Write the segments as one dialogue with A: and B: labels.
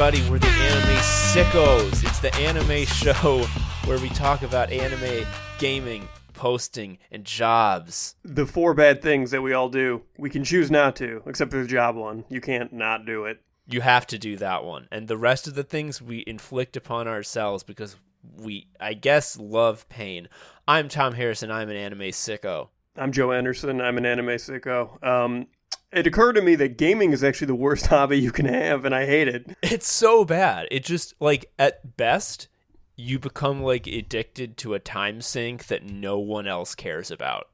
A: everybody. We're the Anime Sickos. It's the anime show where we talk about anime, gaming, posting, and jobs.
B: The 4 bad things that we all do. We can choose not to, except for the job one. You can't not do it.
A: You have to do that one. And the rest of the things we inflict upon ourselves because we, I guess, love pain. I'm Tom Harrison. I'm an anime sicko.
B: I'm Joe Anderson. I'm an anime sicko. It occurred to me that gaming is actually the worst hobby you can have, and I hate it.
A: It's so bad. It just, like, at best, you become, like, addicted to a time sink that no one else cares about.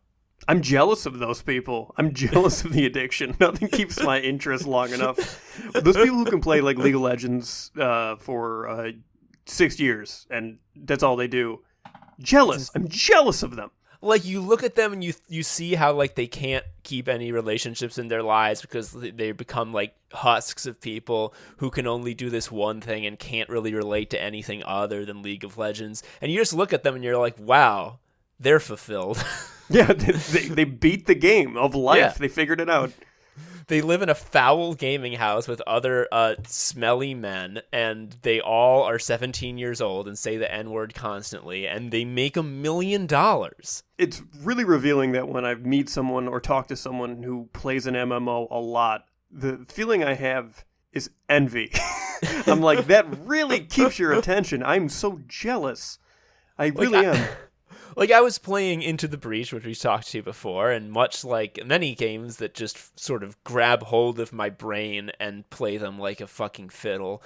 B: I'm jealous of those people. I'm jealous of the addiction. Nothing keeps my interest long enough. Those people who can play, like, League of Legends for 6 years, and that's all they do. Jealous. I'm jealous of them.
A: Like, you look at them and you see how, like, they can't keep any relationships in their lives because they become, like, husks of people who can only do this one thing and can't really relate to anything other than League of Legends. And you just look at them and you're like, wow, they're fulfilled.
B: Yeah, they beat the game of life. Yeah. They figured it out.
A: They live in a foul gaming house with other smelly men, and they all are 17 years old and say the N-word constantly, and they make $1 million.
B: It's really revealing that when I meet someone or talk to someone who plays an MMO a lot, the feeling I have is envy. I'm like, that really keeps your attention. I'm so jealous. I really am.
A: Like, I was playing Into the Breach, which we talked to before, and much like many games that just sort of grab hold of my brain and play them like a fucking fiddle,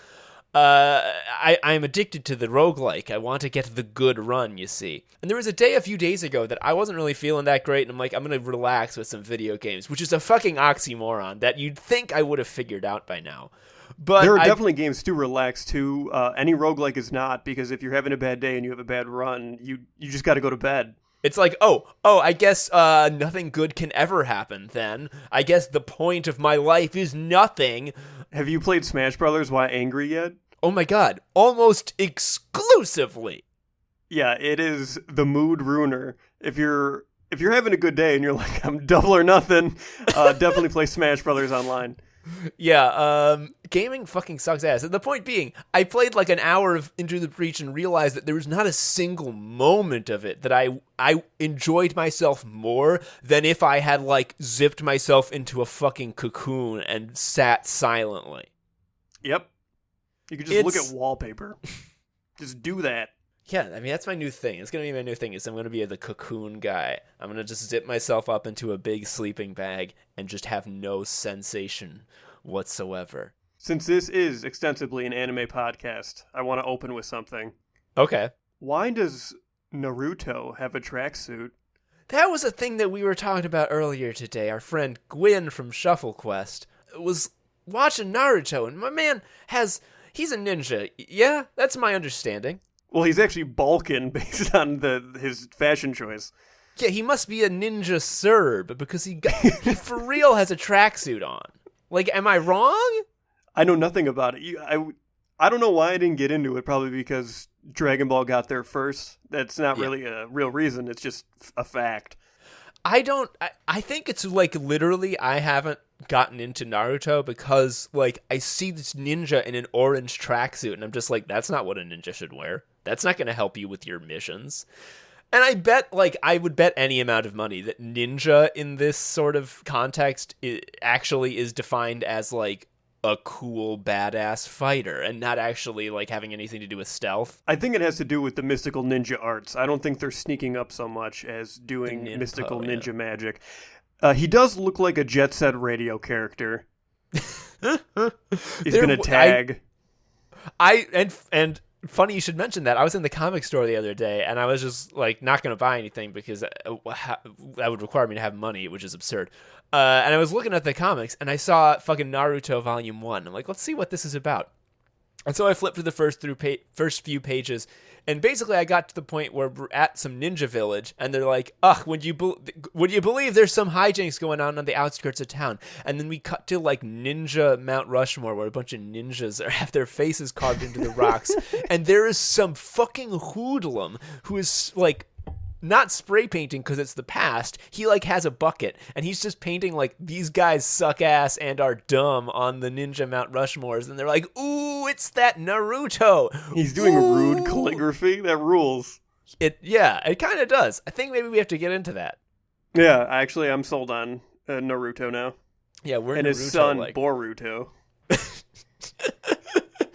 A: I'm addicted to the roguelike. I want to get the good run, you see. And there was a few days ago that I wasn't really feeling that great, and I'm like, I'm going to relax with some video games, which is a fucking oxymoron that you'd think I would have figured out by now. But
B: there are definitely games to relax to. Any roguelike is not, because if you're having a bad day and you have a bad run, you just got to go to bed.
A: It's like, I guess nothing good can ever happen then. I guess the point of my life is nothing.
B: Have you played Smash Brothers Why Angry yet?
A: Oh my god, almost exclusively.
B: Yeah, it is the mood ruiner. If you're having a good day and you're like, I'm double or nothing, definitely play Smash Brothers online.
A: Yeah, gaming fucking sucks ass. And the point being, I played like an hour of Into the Breach and realized that there was not a single moment of it that I enjoyed myself more than if I had like zipped myself into a fucking cocoon and sat silently.
B: Yep. You could just look at wallpaper. Just do that.
A: Yeah, I mean, that's my new thing. It's going to be my new thing is I'm going to be the cocoon guy. I'm going to just zip myself up into a big sleeping bag and just have no sensation whatsoever.
B: Since this is extensively an anime podcast, I want to open with something.
A: Okay.
B: Why does Naruto have a tracksuit?
A: That was a thing that we were talking about earlier today. Our friend Gwyn from Shuffle Quest was watching Naruto, and my man he's a ninja. Yeah, that's my understanding.
B: Well, he's actually Balkan based on his fashion choice.
A: Yeah, he must be a ninja Serb because he for real has a tracksuit on. Like, am I wrong?
B: I know nothing about it. I don't know why I didn't get into it. Probably because Dragon Ball got there first. That's not really a real reason. It's just a fact.
A: I think it's like literally I haven't gotten into Naruto because like I see this ninja in an orange tracksuit and I'm just like, that's not what a ninja should wear. That's not going to help you with your missions. And I would bet any amount of money that ninja in this sort of context actually is defined as like a cool badass fighter and not actually like having anything to do with stealth.
B: I think it has to do with the mystical ninja arts. I don't think they're sneaking up so much as doing mystical ninja magic. He does look like a Jet Set Radio character. He's gonna tag.
A: And funny you should mention that. I was in the comic store the other day, and I was just like not gonna buy anything because that would require me to have money, which is absurd. And I was looking at the comics, and I saw fucking Naruto Volume 1. I'm like, let's see what this is about. And so I flipped through the first few pages, and basically I got to the point where we're at some ninja village, and they're like, ugh, would you believe there's some hijinks going on the outskirts of town? And then we cut to like Ninja Mount Rushmore, where a bunch of ninjas have their faces carved into the rocks, and there is some fucking hoodlum who is like not spray painting because it's the past. He like has a bucket and he's just painting like these guys suck ass and are dumb on the ninja Mount Rushmores, and they're like, ooh, it's that Naruto.
B: He's doing
A: Ooh.
B: rude calligraphy. That rules.
A: It kind of does. I think maybe we have to get into that.
B: Yeah, actually, I'm sold on Naruto now.
A: Yeah, we're
B: and
A: Naruto,
B: his son
A: like...
B: Boruto.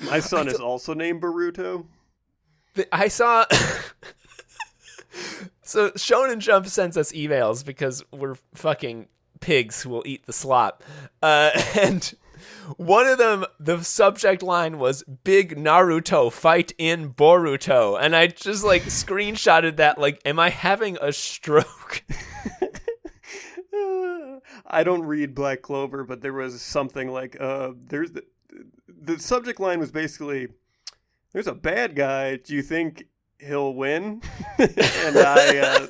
B: My son is also named Boruto.
A: I saw. So Shonen Jump sends us emails because we're fucking pigs who will eat the slop, and one of them, the subject line was "Big Naruto fight in Boruto," and I just like screenshotted that. Like, am I having a stroke?
B: I don't read Black Clover, but there was something like there's the subject line was basically, there's a bad guy, do you think he'll win? And I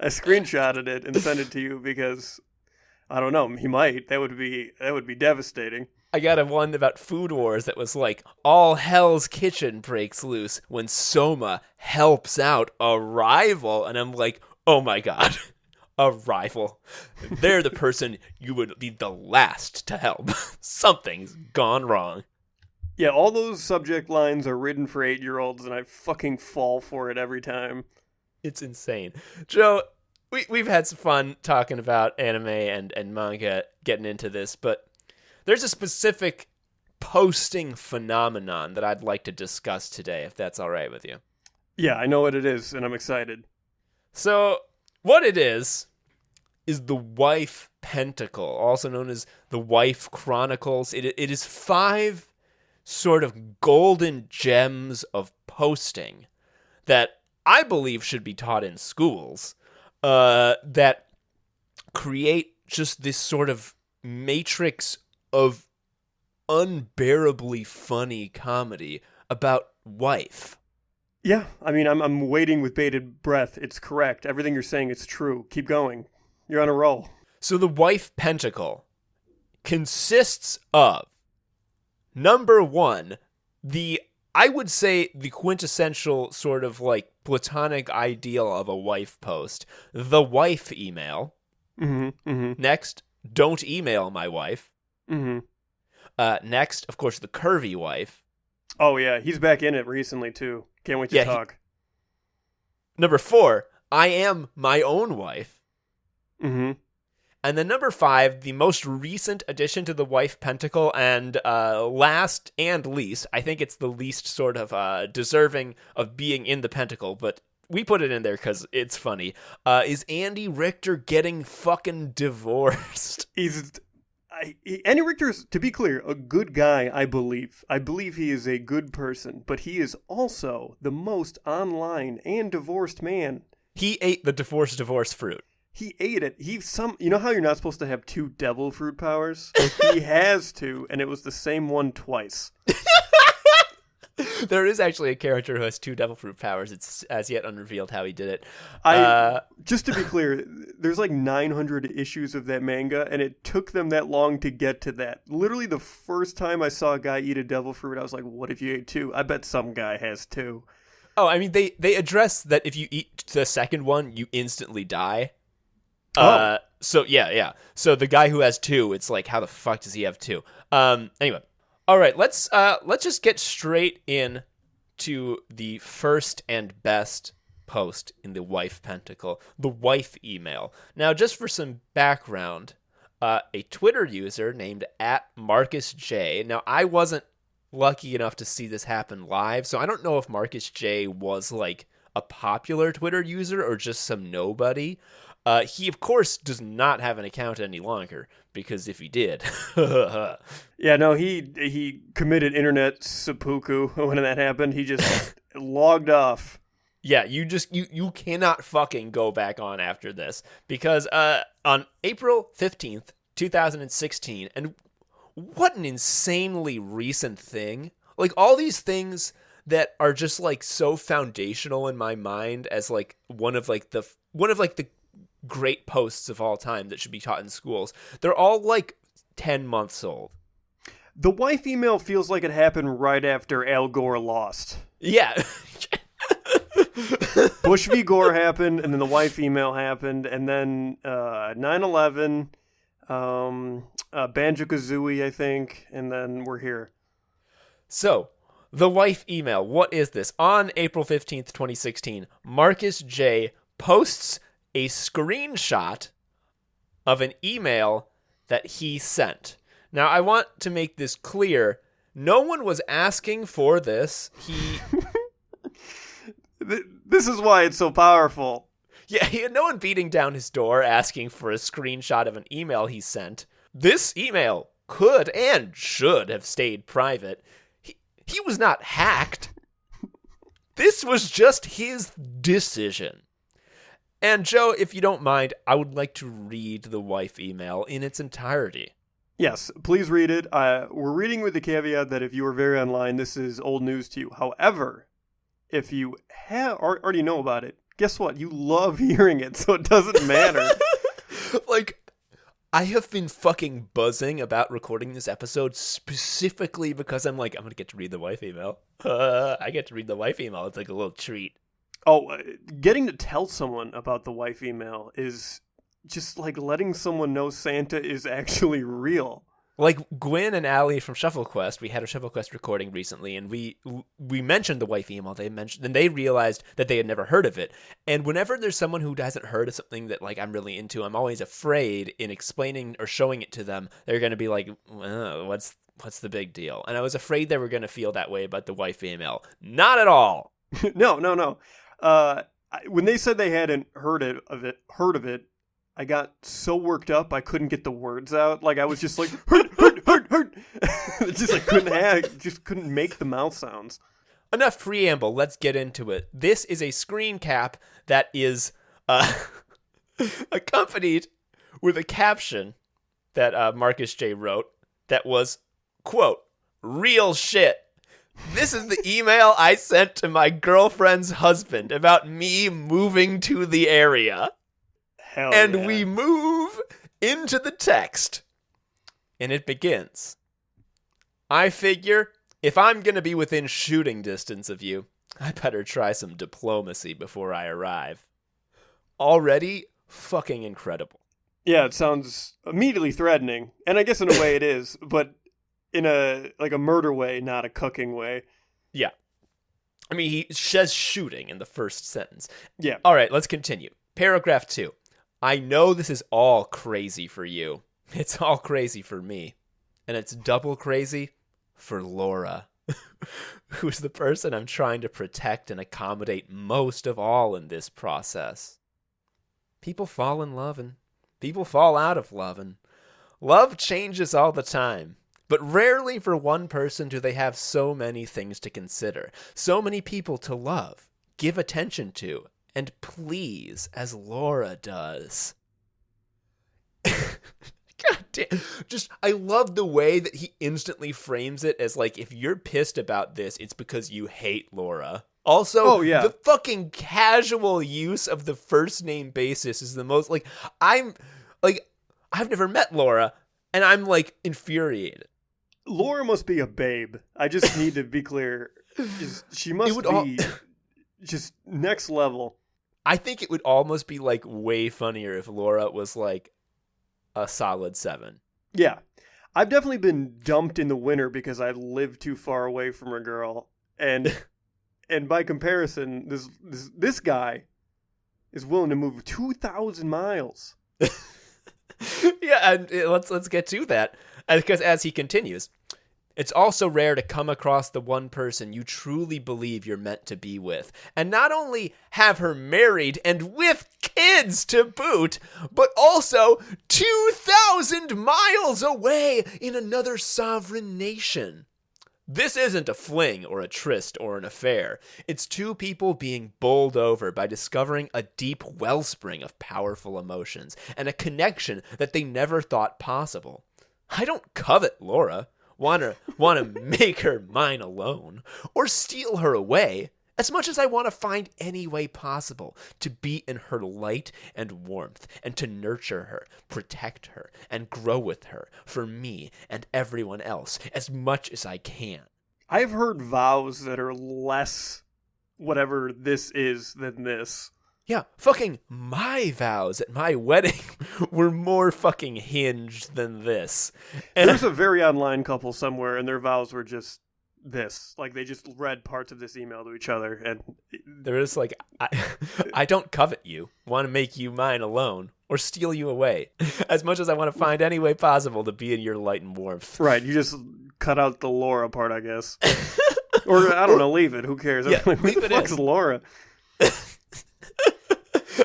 B: screenshotted it and sent it to you because I don't know, he might. That would be devastating.
A: I got a one about Food Wars that was like, all Hell's Kitchen breaks loose when Soma helps out a rival, and I'm like, oh my god. A rival. They're the person you would be the last to help. Something's gone wrong.
B: Yeah, all those subject lines are written for 8-year-olds, and I fucking fall for it every time.
A: It's insane. Joe, we've had some fun talking about anime and manga, getting into this, but there's a specific posting phenomenon that I'd like to discuss today, if that's all right with you.
B: Yeah, I know what it is, and I'm excited.
A: So, what it is the Wife Pentacle, also known as the Wife Chronicles. It is 5 sort of golden gems of posting that I believe should be taught in schools, that create just this sort of matrix of unbearably funny comedy about wife.
B: Yeah, I mean, I'm waiting with bated breath. It's correct. Everything you're saying is true. Keep going. You're on a roll.
A: So the Wife Pentacle consists of, number 1, I would say the quintessential sort of like platonic ideal of a wife post, the wife email.
B: Mm-hmm, mm-hmm.
A: Next, don't email my wife.
B: Mm-hmm.
A: Next, of course, the curvy wife.
B: Oh, yeah. He's back in it recently, too. Can't wait to talk.
A: Number 4, I am my own wife.
B: Mm-hmm.
A: And then number 5, the most recent addition to the Wife Pentacle, and last and least, I think it's the least sort of deserving of being in the Pentacle, but we put it in there because it's funny, is Andy Richter getting fucking divorced.
B: Andy Richter's, to be clear, a good guy, I believe. I believe he is a good person, but he is also the most online and divorced man.
A: He ate the divorce fruit.
B: He ate it. You know how you're not supposed to have 2 devil fruit powers? He has 2, and it was the same one twice.
A: There is actually a character who has 2 devil fruit powers. It's as yet unrevealed how he did it.
B: Just to be clear, there's like 900 issues of that manga, and it took them that long to get to that. Literally the first time I saw a guy eat a devil fruit, I was like, what if you ate 2? I bet some guy has 2.
A: Oh, I mean, they address that if you eat the second one, you instantly die. So yeah. So the guy who has 2, it's like, how the fuck does he have 2? Anyway. All right, let's just get straight in to the first and best post in the Wife Pentacle, the wife email. Now, just for some background, a Twitter user named @MarcusJ. Now, I wasn't lucky enough to see this happen live, so I don't know if Marcus J was like a popular Twitter user or just some nobody. He, of course, does not have an account any longer, because if he did...
B: Yeah, no, he committed internet seppuku when that happened. He just logged off.
A: Yeah, you cannot fucking go back on after this, because on April 15th, 2016, and what an insanely recent thing. Like, all these things that are just, like, so foundational in my mind as, like, one of the great posts of all time that should be taught in schools. They're all like 10 months old.
B: The wife email feels like it happened right after Al Gore lost.
A: Yeah.
B: Bush v. Gore happened, and then the wife email happened, and then 9/11, Banjo-Kazooie, I think, and then we're here.
A: So, the wife email, what is this? On April 15th, 2016, Marcus J. posts a screenshot of an email that he sent. Now, I want to make this clear. No one was asking for this.
B: This is why it's so powerful.
A: Yeah, he had no one beating down his door asking for a screenshot of an email he sent. This email could and should have stayed private. He was not hacked. This was just his decision. And Joe, if you don't mind, I would like to read the wife email in its entirety.
B: Yes, please read it. We're reading with the caveat that if you are very online, this is old news to you. However, if you already know about it, guess what? You love hearing it, so it doesn't matter.
A: Like, I have been fucking buzzing about recording this episode specifically because I'm like, I'm going to get to read the wife email. I get to read the wife email. It's like a little treat.
B: Oh, getting to tell someone about the wife email is just like letting someone know Santa is actually real.
A: Like Gwen and Allie from Shuffle Quest, we had a Shuffle Quest recording recently, and we mentioned the wife email. They realized that they had never heard of it. And whenever there's someone who hasn't heard of something that like I'm really into, I'm always afraid in explaining or showing it to them, they're going to be like, "What's the big deal?" And I was afraid they were going to feel that way about the wife email. Not at all.
B: No. When they said they hadn't heard of it, I got so worked up I couldn't get the words out. Like I was just like hurt. Just like couldn't make the mouth sounds.
A: Enough preamble. Let's get into it. This is a screen cap that is accompanied with a caption that Marcus J. wrote that was, quote, "Real shit. This is the email I sent to my girlfriend's husband about me moving to the area."
B: Hell
A: and
B: yeah.
A: we move into the text. And it begins. "I figure if I'm going to be within shooting distance of you, I better try some diplomacy before I arrive. Already fucking incredible."
B: Yeah, it sounds immediately threatening. And I guess in a way it is, but in a murder way, not a cooking way.
A: Yeah. I mean, he says shooting in the first sentence.
B: Yeah.
A: All right, let's continue. Paragraph 2. "I know this is all crazy for you. It's all crazy for me. And it's double crazy for Laura, who's the person I'm trying to protect and accommodate most of all in this process. People fall in love and people fall out of love, and love changes all the time. But rarely for one person do they have so many things to consider, so many people to love, give attention to, and please as Laura does." God damn. I love the way that he instantly frames it as like, if you're pissed about this, it's because you hate Laura. Also, the fucking casual use of the first name basis is the most I've never met Laura, and I'm like infuriated.
B: Laura must be a babe. I just need to be clear. She must be just next level.
A: I think it would almost be like way funnier if Laura was like a solid 7.
B: Yeah. I've definitely been dumped in the winter because I live too far away from a girl. And by comparison, this guy is willing to move 2,000 miles.
A: Yeah, and let's get to that. Because as he continues, "It's also rare to come across the one person you truly believe you're meant to be with, and not only have her married and with kids to boot, but also 2,000 miles away in another sovereign nation. This isn't a fling or a tryst or an affair. It's two people being bowled over by discovering a deep wellspring of powerful emotions and a connection that they never thought possible. I don't covet Laura, want to make her mine alone, or steal her away, as much as I want to find any way possible to be in her light and warmth, and to nurture her, protect her, and grow with her, for me and everyone else, as much as I can."
B: I've heard vows that are less whatever this is than this.
A: Yeah, fucking my vows at my wedding were more fucking hinged than this. And
B: There's a very online couple somewhere, and their vows were just this. Like, they just read parts of this email to each other, and
A: there is like, I don't covet you, want to make you mine alone, or steal you away, as much as I want to find any way possible to be in your light and warmth.
B: right, you just cut out the Laura part, I guess. Or, I don't know, leave it. Who cares?
A: Yeah,
B: Like,
A: leave
B: who the
A: it
B: fuck's
A: in.
B: Laura?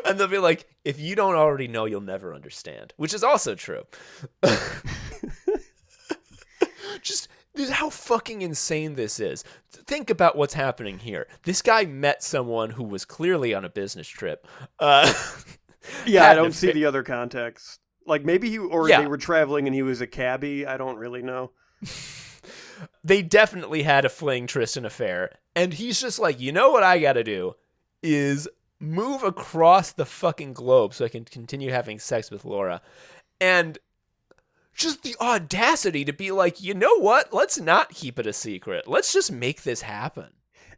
A: And they'll be like, if you don't already know, you'll never understand, which is also true. Just how fucking insane this is. Think about what's happening here. This guy met someone who was clearly on a business trip.
B: Yeah, I don't see the other context. Like, maybe they
A: Yeah.
B: were traveling and he was a cabbie. I don't really know.
A: They definitely had a fling Tristan affair. And he's just like, you know what I gotta do is move across the fucking globe so I can continue having sex with Laura. And just the audacity to be like, you know what? Let's not keep it a secret. Let's just make this happen.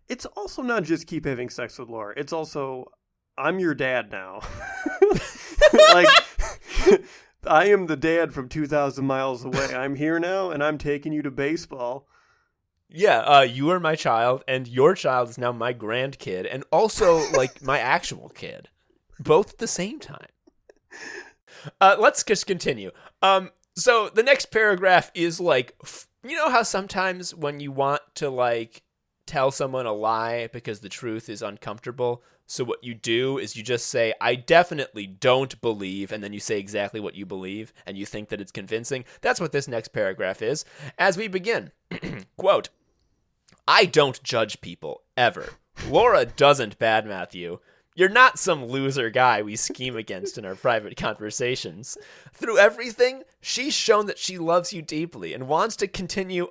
B: It's also not just keep having sex with Laura. It's also, I'm your dad now. Like, I am the dad from 2,000 miles away. I'm here now, and I'm taking you to baseball.
A: Yeah, you are my child, and your child is now my grandkid, and also, like, my actual kid. Both at the same time. Let's just continue. So the next paragraph is, like, you know how sometimes when you want to, like, tell someone a lie because the truth is uncomfortable, so what you do is you just say, I definitely don't believe, and then you say exactly what you believe, and you think that it's convincing. That's what this next paragraph is. As we begin, quote, I don't judge people, ever. Laura doesn't badmouth you. You're not some loser guy we scheme against in our private conversations. Through everything, she's shown that she loves you deeply and wants to continue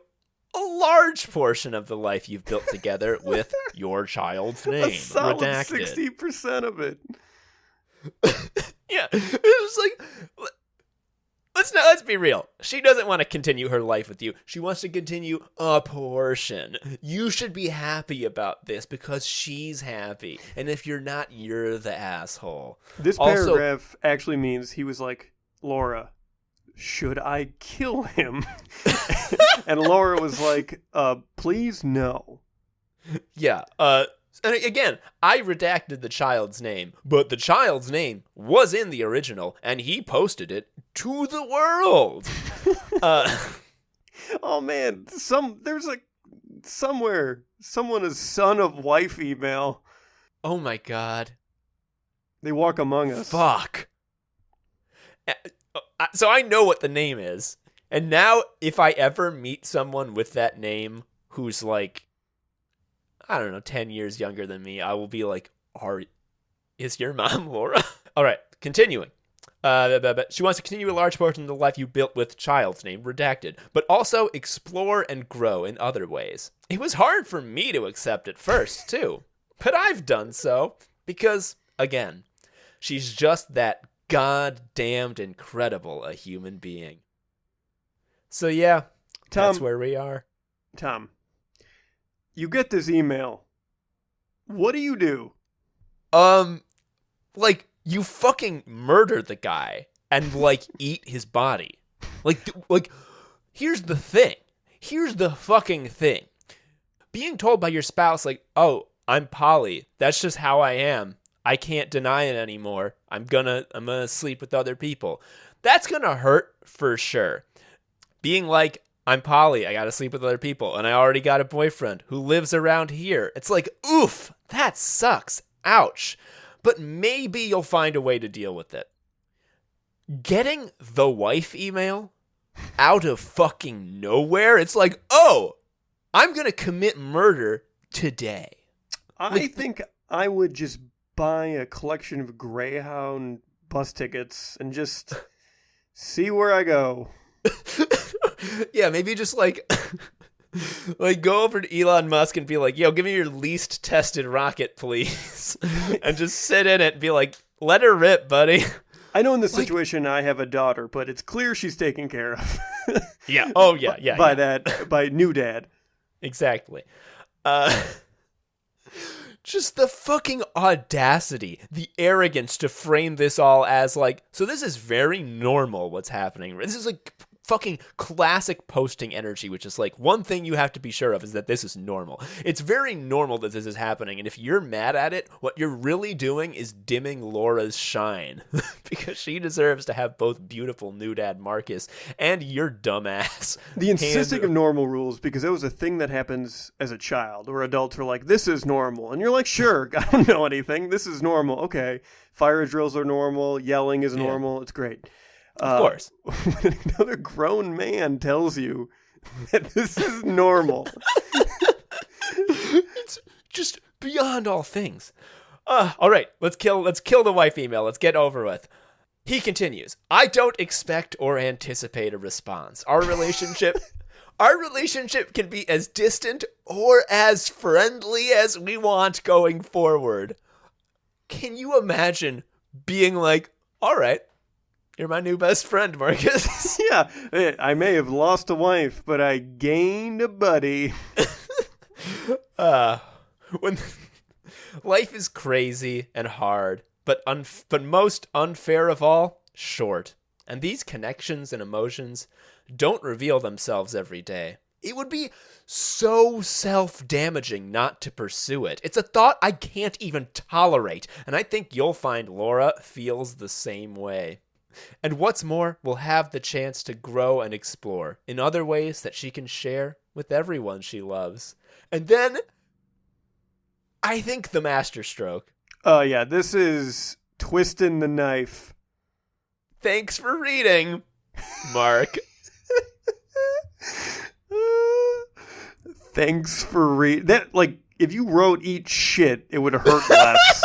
A: a large portion of the life you've built together with your child's name.
B: A solid
A: redacted.
B: 60% of it.
A: Yeah, it's just like, let's be real. She doesn't want to continue her life with you. She wants to continue a portion. You should be happy about this because she's happy. And if you're not, you're the asshole.
B: This paragraph actually means he was like, Laura, should I kill him? And Laura was like, please no.
A: Yeah, and again, I redacted the child's name, but the child's name was in the original, and he posted it to the world.
B: Oh man, there's like somewhere someone is son of wife email.
A: Oh my god.
B: They walk among us.
A: Fuck. So I know what the name is, and now if I ever meet someone with that name who's like, I don't know, 10 years younger than me, I will be like, is your mom Laura? All right, continuing. She wants to continue a large portion of the life you built with child's name, redacted, but also explore and grow in other ways. It was hard for me to accept at first, too, but I've done so because, again, she's just that goddamned incredible a human being. So yeah,
B: Tom,
A: that's where we are.
B: Tom, you get this email. What do you do?
A: Like, you fucking murder the guy and, like, eat his body. Like, here's the thing. Here's the fucking thing. Being told by your spouse, like, oh, I'm poly. That's just how I am. I can't deny it anymore. I'm gonna sleep with other people. That's gonna hurt for sure. Being like, I'm poly, I gotta sleep with other people, and I already got a boyfriend who lives around here. It's like, oof, that sucks. Ouch. But maybe you'll find a way to deal with it. Getting the wife email out of fucking nowhere, it's like, oh, I'm gonna commit murder today.
B: I think I would just buy a collection of Greyhound bus tickets and just see where I go.
A: Yeah, maybe just like go over to Elon Musk and be like, yo, give me your least tested rocket, please. And just sit in it and be like, let her rip, buddy.
B: I know in this situation I have a daughter, but it's clear she's taken care of.
A: Yeah. Oh, yeah, yeah.
B: By new dad.
A: Exactly. Just the fucking audacity, the arrogance to frame this all as like, so this is very normal what's happening. This is like fucking classic posting energy, which is like, one thing you have to be sure of is that this is normal. It's very normal that this is happening, and if you're mad at it, what you're really doing is dimming Laura's shine, because she deserves to have both beautiful new dad Marcus and your dumbass.
B: The insisting of normal rules, because it was a thing that happens as a child, where adults are like, this is normal, and you're like, sure, I don't know anything, this is normal, okay. Fire drills are normal, yelling is normal, it's great.
A: Of course.
B: When another grown man tells you that this is normal.
A: It's just beyond all things. All right, let's kill the wife email. Let's get over with. He continues, I don't expect or anticipate a response. Our relationship can be as distant or as friendly as we want going forward. Can you imagine being like, all right, you're my new best friend, Marcus?
B: Yeah, I may have lost a wife, but I gained a buddy.
A: When life is crazy and hard, but most unfair of all, short. And these connections and emotions don't reveal themselves every day. It would be so self-damaging not to pursue it. It's a thought I can't even tolerate, and I think you'll find Laura feels the same way. And what's more, we'll have the chance to grow and explore in other ways that she can share with everyone she loves. And then, I think the masterstroke.
B: Oh, yeah, this is twisting the knife.
A: Thanks for reading, Mark.
B: Thanks for reading. That, like, if you wrote eat shit, it would hurt less.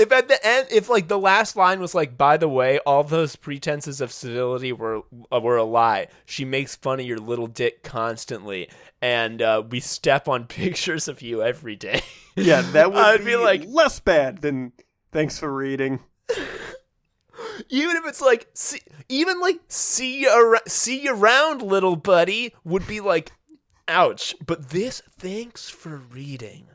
A: If at the end, if like the last line was like, by the way, all those pretenses of civility were a lie. She makes fun of your little dick constantly, and we step on pictures of you every day.
B: Yeah, that would be like less bad than thanks for reading.
A: Even if it's like, see you around, little buddy, would be like, ouch. But this, thanks for reading.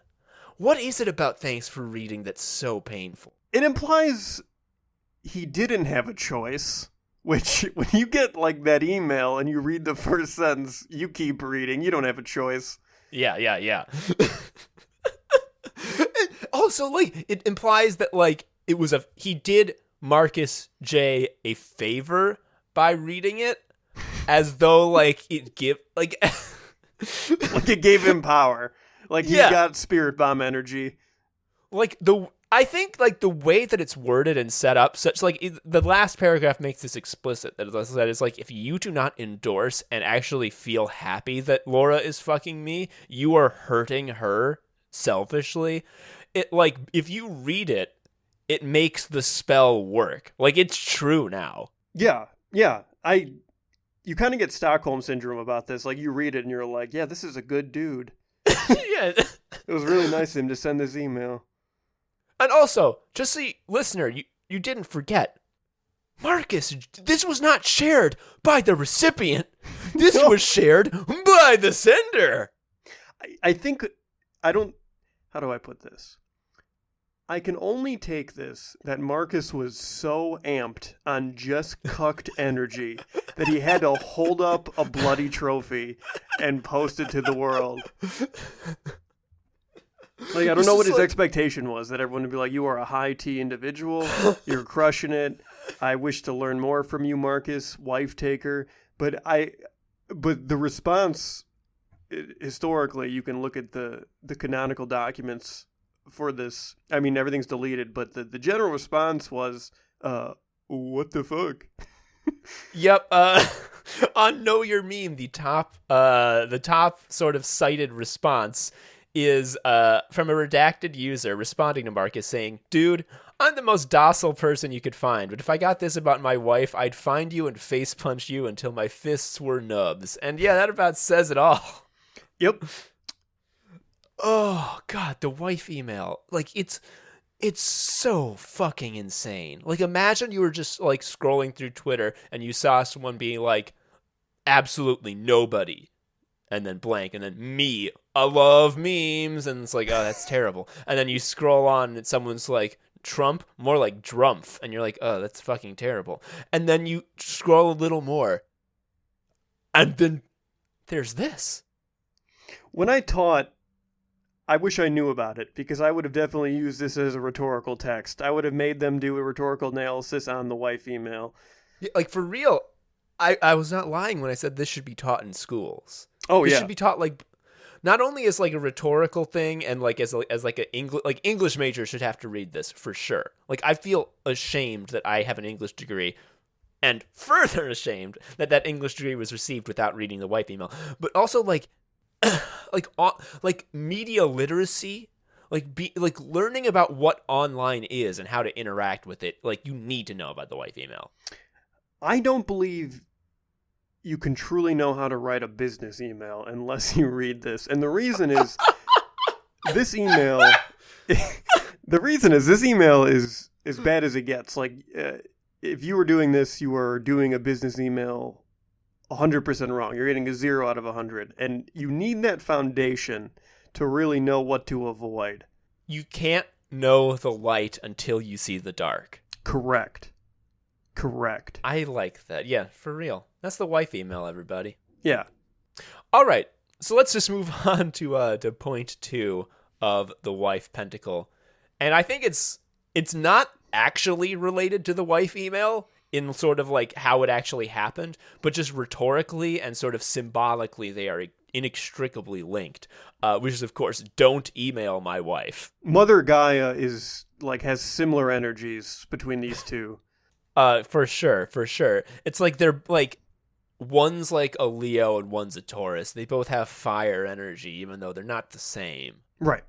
A: What is it about thanks for reading that's so painful?
B: It implies he didn't have a choice, which when you get like that email and you read the first sentence, you keep reading. You don't have a choice.
A: Yeah. Also, like, it implies that like he did Marcus J a favor by reading it, as though like it like
B: it gave him power. Like, he got spirit bomb energy.
A: Like, I think, like, the way that it's worded and set up, such, like, the last paragraph makes this explicit, that it's like, if you do not endorse and actually feel happy that Laura is fucking me, you are hurting her selfishly. It, like, if you read it, it makes the spell work. Like, it's true now.
B: Yeah. You kind of get Stockholm Syndrome about this. Like, you read it and you're like, yeah, this is a good dude.
A: Yeah.
B: It was really nice of him to send this email.
A: And also, just so listener, you didn't forget, Marcus, this was not shared by the recipient. This was shared by the sender.
B: I think, how do I put this? I can only take this that Marcus was so amped on just cucked energy that he had to hold up a bloody trophy and post it to the world. Like, I don't know what his expectation was, that everyone would be like, you are a high T individual, you're crushing it, I wish to learn more from you, Marcus, wife taker. But the response, historically, you can look at the canonical documents for this. I mean, everything's deleted, but the general response was, what the fuck?
A: Yep. On Know Your Meme, the top sort of cited response is from a redacted user responding to Marcus saying, dude, I'm the most docile person you could find, but if I got this about my wife, I'd find you and face punch you until my fists were nubs. And yeah, that about says it all.
B: Yep.
A: Oh, God, the wife email. Like, it's so fucking insane. Like, imagine you were just, like, scrolling through Twitter and you saw someone being like, absolutely nobody, and then blank, and then me, I love memes, and it's like, oh, that's terrible. And then you scroll on, and someone's like, Trump, more like Drumpf, and you're like, oh, that's fucking terrible. And then you scroll a little more, and then there's this.
B: When I taught, I wish I knew about it, because I would have definitely used this as a rhetorical text. I would have made them do a rhetorical analysis on the wife email.
A: Yeah, like, for real, I was not lying when I said this should be taught in schools.
B: Oh,
A: This
B: yeah.
A: should be taught, like, not only as, like, a rhetorical thing and, like, as like, a English majors should have to read this, for sure. Like, I feel ashamed that I have an English degree, and further ashamed that that English degree was received without reading the wife email. But also, like, like media literacy, like learning about what online is and how to interact with it. Like, you need to know about the wife email.
B: I don't believe you can truly know how to write a business email unless you read this. And the reason is this email is as bad as it gets. Like, if you were doing this, you were doing a business email 100% wrong. You're getting a 0 out of 100. And you need that foundation to really know what to avoid.
A: You can't know the light until you see the dark.
B: Correct.
A: I like that. Yeah, for real. That's the wife email, everybody.
B: Yeah.
A: All right. So let's just move on to point 2 of the Wife Pentacle. And I think it's not actually related to the wife email in sort of like how it actually happened, but just rhetorically and sort of symbolically they are inextricably linked, which is, of course, don't email my wife.
B: Mother Gaia has similar energies between these two.
A: For sure. It's like they're like, one's like a Leo and one's a Taurus. They both have fire energy, even though they're not the same.
B: Right.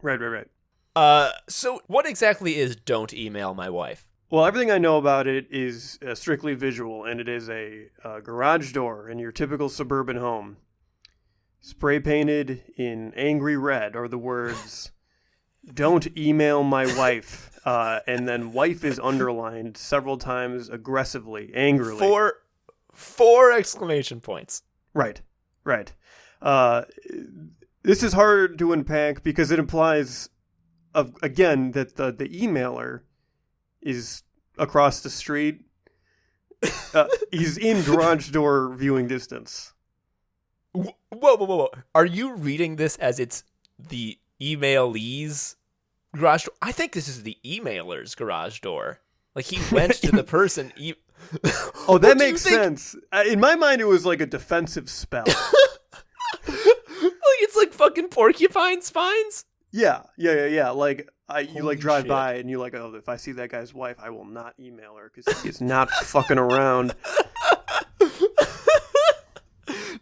A: So what exactly is don't email my wife?
B: Well, everything I know about it is strictly visual, and it is a garage door in your typical suburban home. Spray painted in angry red are the words, don't email my wife. And then wife is underlined several times aggressively, angrily.
A: Four exclamation points.
B: Right. This is hard to unpack because it implies, again, that the emailer is across the street. He's in garage door viewing distance.
A: Whoa. Are you reading this as it's the emailee's garage door? I think this is the emailer's garage door. Like, he went to the person.
B: Oh, that makes sense. In my mind, it was like a defensive spell.
A: Like, it's like fucking porcupine spines?
B: Yeah. Like, you drive
A: shit.
B: by and you're like, oh, if I see that guy's wife, I will not email her because he's not fucking around.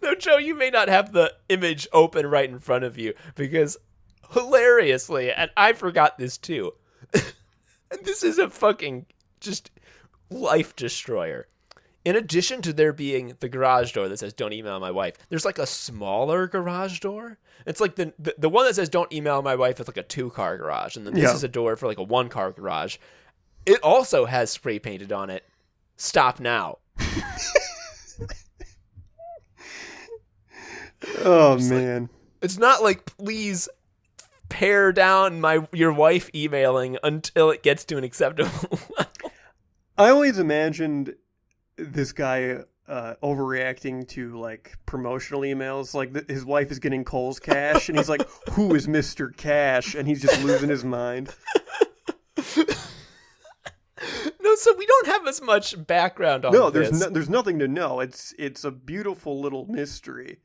A: No, Joe, you may not have the image open right in front of you because, hilariously, and I forgot this too, and this is a fucking just life destroyer. In addition to there being the garage door that says don't email my wife, there's like a smaller garage door. It's like the one that says don't email my wife is like a 2-car garage, and then this is a door for like a 1-car garage. It also has spray painted on it, stop now.
B: Oh, man.
A: It's not like, please pare down your wife emailing until it gets to an acceptable level.
B: I always imagined this guy overreacting to like promotional emails. Like his wife is getting Kohl's Cash, and he's like, "Who is Mr. Cash?" And he's just losing his mind.
A: No, so we don't have as much background on this.
B: No, there's nothing to know. It's a beautiful little mystery.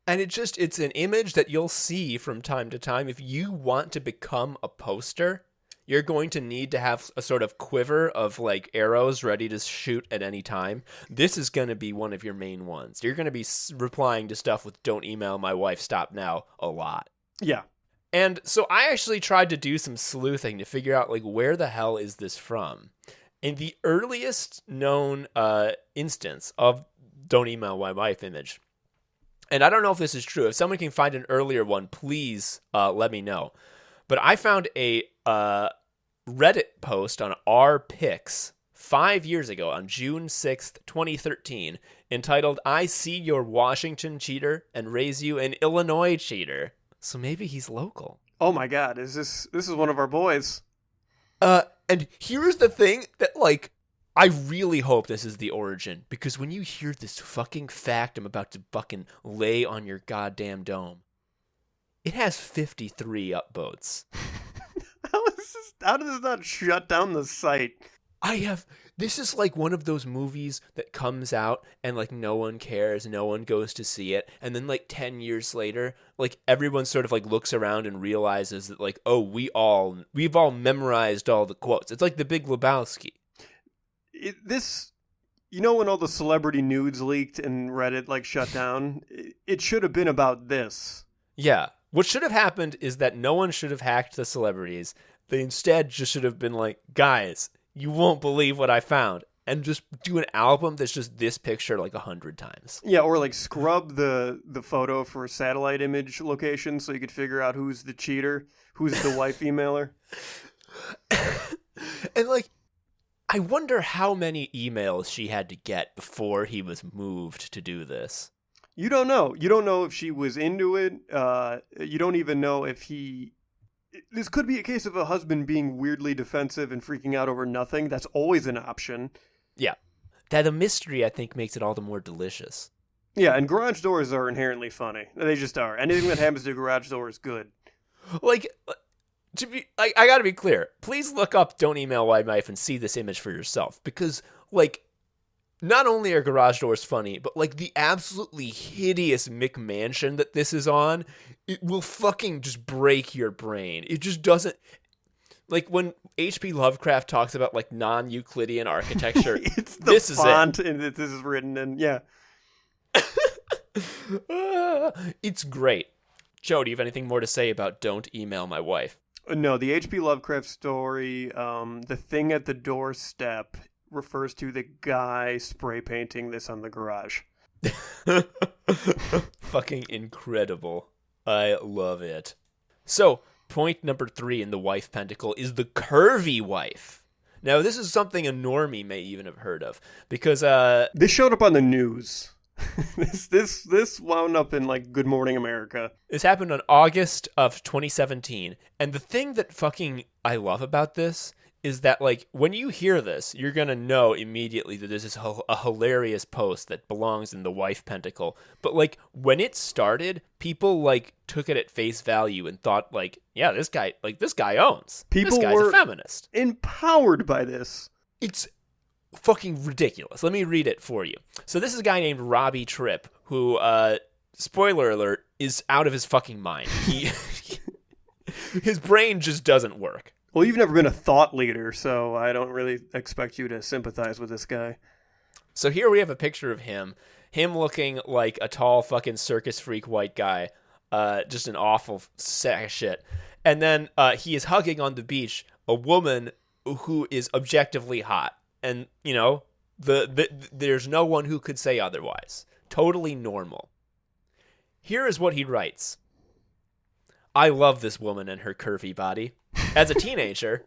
A: And it's an image that you'll see from time to time. If you want to become a poster, you're going to need to have a sort of quiver of like arrows ready to shoot at any time. This is going to be one of your main ones. You're going to be replying to stuff with "don't email my wife, stop now" a lot.
B: Yeah.
A: And so I actually tried to do some sleuthing to figure out like where the hell is this from. And the earliest known instance of "don't email my wife" image, and I don't know if this is true. If someone can find an earlier one, please let me know. But I found a Reddit post on rPix 5 years ago on June 6th, 2013, entitled "I see your Washington cheater and raise you an Illinois cheater." So maybe he's local.
B: Oh my God, this is one of our boys?
A: And here's the thing that, like, I really hope this is the origin, because when you hear this fucking fact I'm about to fucking lay on your goddamn dome, it has 53 upvotes.
B: How does this not shut down the site?
A: This is like one of those movies that comes out and, like, no one cares, no one goes to see it, and then, like, 10 years later, like, everyone sort of, like, looks around and realizes that, like, oh, we've all memorized all the quotes. It's like The Big Lebowski.
B: When all the celebrity nudes leaked and Reddit, like, shut down, it should have been about this.
A: Yeah. What should have happened is that no one should have hacked the celebrities. They instead just should have been like, guys, you won't believe what I found. And just do an album that's just this picture like 100 times.
B: Yeah, or like scrub the photo for satellite image location so you could figure out who's the cheater, who's the wife emailer.
A: And like, I wonder how many emails she had to get before he was moved to do this.
B: You don't know. You don't know if she was into it. You don't even know if he... This could be a case of a husband being weirdly defensive and freaking out over nothing. That's always an option.
A: Yeah. That a mystery, I think, makes it all the more delicious.
B: Yeah, and garage doors are inherently funny. They just are. Anything that happens to a garage door is good.
A: Like, I gotta be clear. Please look up Don't Email My Wife and see this image for yourself. Because, like, not only are garage doors funny, but, like, the absolutely hideous McMansion that this is on, it will fucking just break your brain. It just doesn't... Like, when H.P. Lovecraft talks about, like, non-Euclidean architecture,
B: it's the
A: this
B: font
A: is it.
B: And this is written in, yeah.
A: It's great. Joe, do you have anything more to say about Don't Email My Wife?
B: No, the H.P. Lovecraft story, the thing at the doorstep refers to the guy spray painting this on the garage.
A: Fucking incredible. I love it. So, point number 3 in the Wife Pentacle is the curvy wife. Now, this is something a normie may even have heard of, because
B: this showed up on the news. This wound up in, like, Good Morning America.
A: This happened on August of 2017, and the thing that fucking I love about this is that, like, when you hear this, you're gonna know immediately that this is a hilarious post that belongs in the Wife Pentacle. But, like, when it started, people, like, took it at face value and thought, like, yeah, this guy owns.
B: People
A: this guy's
B: were
A: a feminist.
B: Empowered by this.
A: It's fucking ridiculous. Let me read it for you. So this is a guy named Robbie Tripp, who, spoiler alert, is out of his fucking mind. His brain just doesn't work.
B: Well, you've never been a thought leader, so I don't really expect you to sympathize with this guy.
A: So here we have a picture of him looking like a tall fucking circus freak white guy, just an awful sack of shit. And then he is hugging on the beach a woman who is objectively hot. And, you know, there's no one who could say otherwise. Totally normal. Here is what he writes. I love this woman and her curvy body. As a teenager,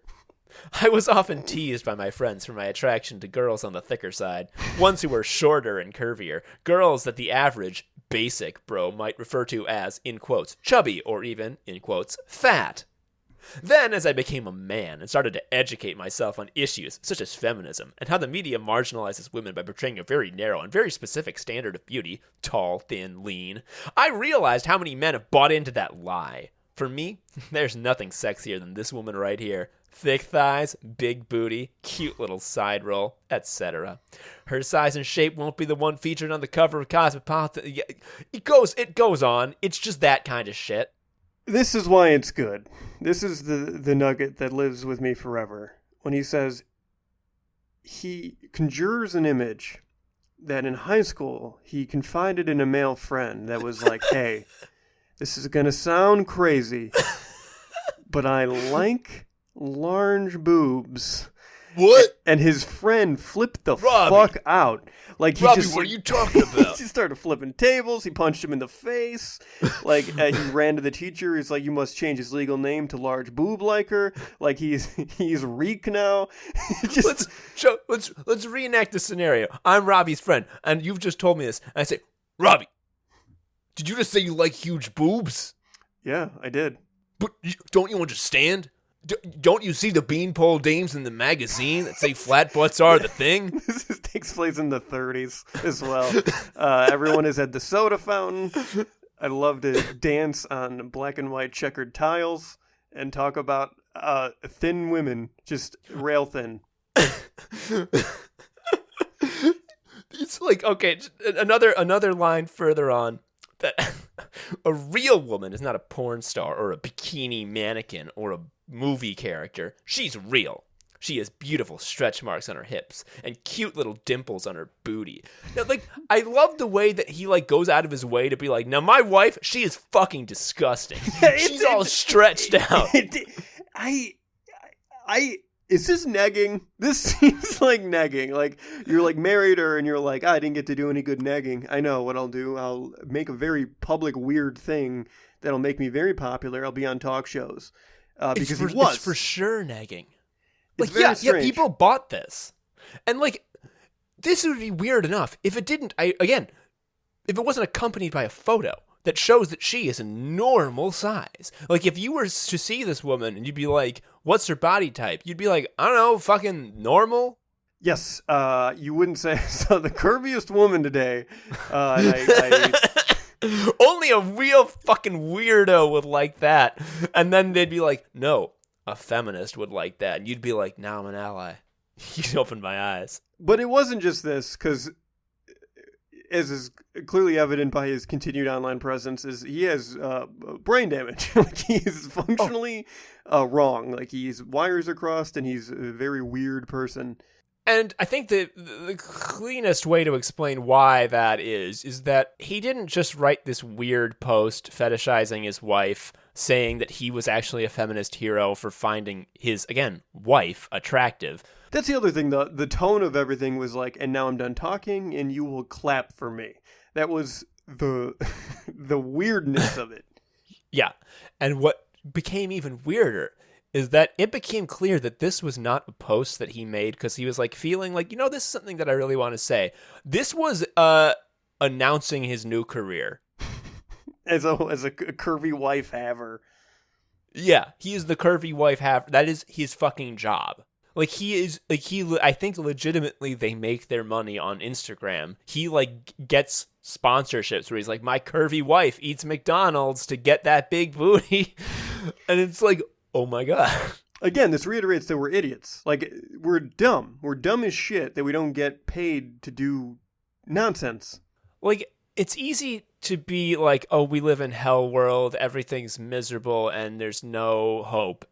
A: I was often teased by my friends for my attraction to girls on the thicker side, ones who were shorter and curvier, girls that the average, basic bro might refer to as, in quotes, chubby, or even, in quotes, fat. Then, as I became a man and started to educate myself on issues such as feminism and how the media marginalizes women by portraying a very narrow and very specific standard of beauty, tall, thin, lean, I realized how many men have bought into that lie. For me, there's nothing sexier than this woman right here. Thick thighs, big booty, cute little side roll, etc. Her size and shape won't be the one featured on the cover of Cosmopolitan. It goes on. It's just that kind of shit.
B: This is why it's good. This is the nugget that lives with me forever. When he says he conjures an image that in high school he confided in a male friend that was like, hey, this is going to sound crazy, but I like large boobs.
A: What?
B: And his friend flipped the fuck out. Like he
A: Robbie,
B: just,
A: what are you talking about?
B: He just started flipping tables. He punched him in the face. Like he ran to the teacher. He's like, "You must change his legal name to Large Boob Liker." Like he's Reek now.
A: Let's reenact the scenario. I'm Robbie's friend, and you've just told me this. And I say, Robbie, did you just say you like huge boobs?
B: Yeah, I did.
A: But don't you understand? Don't you see the beanpole dames in the magazine that say flat butts are the thing?
B: This takes place in the 30s as well. Everyone is at the soda fountain. I love to dance on black and white checkered tiles and talk about thin women, just rail thin.
A: It's like, okay, another line further on, that a real woman is not a porn star or a bikini mannequin or a movie character. She's real. She has beautiful stretch marks on her hips and cute little dimples on her booty. Now, like, I love the way that he, like, goes out of his way to be like, now my wife, she is fucking disgusting. She's all stretched out.
B: Is this negging? This seems like negging. Like, you're, like, married her and you're like, I didn't get to do any good negging. I know what I'll do. I'll make a very public, weird thing that'll make me very popular. I'll be on talk shows. Because
A: it's for sure negging.
B: It's
A: like, yeah, people bought this. And, like, this would be weird enough if it didn't, if it wasn't accompanied by a photo that shows that she is a normal size. Like, if you were to see this woman and you'd be like, what's her body type? You'd be like, I don't know, fucking normal?
B: Yes, you wouldn't say, so the curviest woman today, and
A: only a real fucking weirdo would like that. And then they'd be like, no, a feminist would like that. And you'd be like, now I'm an ally. You opened my eyes.
B: But it wasn't just this, because as is clearly evident by his continued online presence, is he has brain damage. Like, he is functionally wrong. Like, his wires are crossed and he's a very weird person.
A: And I think that the cleanest way to explain why that is that he didn't just write this weird post fetishizing his wife, saying that he was actually a feminist hero for finding his, again, wife attractive.
B: That's the other thing. The tone of everything was like, and now I'm done talking and you will clap for me. That was the weirdness of it.
A: Yeah. And what became even weirder is that it became clear that this was not a post that he made because he was like feeling like, this is something that I really want to say. This was announcing his new career.
B: As a curvy wife haver.
A: Yeah, he is the curvy wife haver. That is his fucking job. Like, I think legitimately they make their money on Instagram. He, like, gets sponsorships where he's like, my curvy wife eats McDonald's to get that big booty. And it's like, oh my God.
B: Again, this reiterates that we're idiots. Like, we're dumb. We're dumb as shit that we don't get paid to do nonsense.
A: Like, it's easy to be like, oh, we live in hell world, everything's miserable, and there's no hope.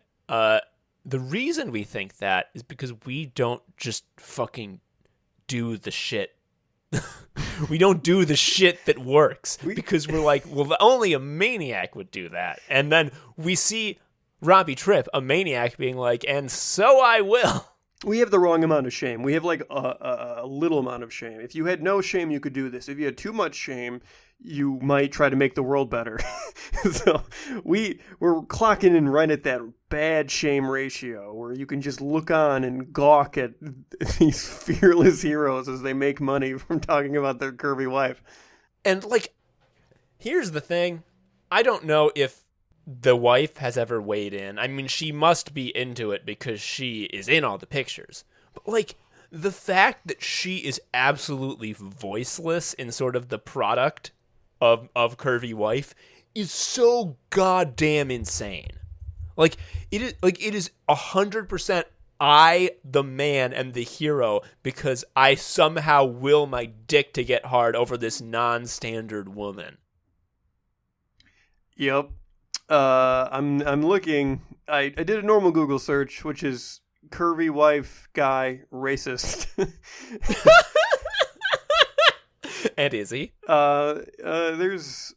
A: The reason we think that is because we don't just fucking do the shit. We don't do the shit that works because we're like, well, only a maniac would do that. And then we see Robbie Tripp, a maniac, being like, and so I will.
B: We have the wrong amount of shame. We have like a little amount of shame. If you had no shame, you could do this. If you had too much shame, you might try to make the world better. So we're clocking in right at that bad shame ratio where you can just look on and gawk at these fearless heroes as they make money from talking about their curvy wife.
A: And like, here's the thing. I don't know if the wife has ever weighed in. I mean, she must be into it because she is in all the pictures. But like, the fact that she is absolutely voiceless in sort of the product of curvy wife is so goddamn insane. Like, it is 100% I, the man, am the hero because I somehow will my dick to get hard over this non-standard woman.
B: Yep. I'm looking. I did a normal Google search, which is curvy wife guy racist.
A: And is he?
B: There's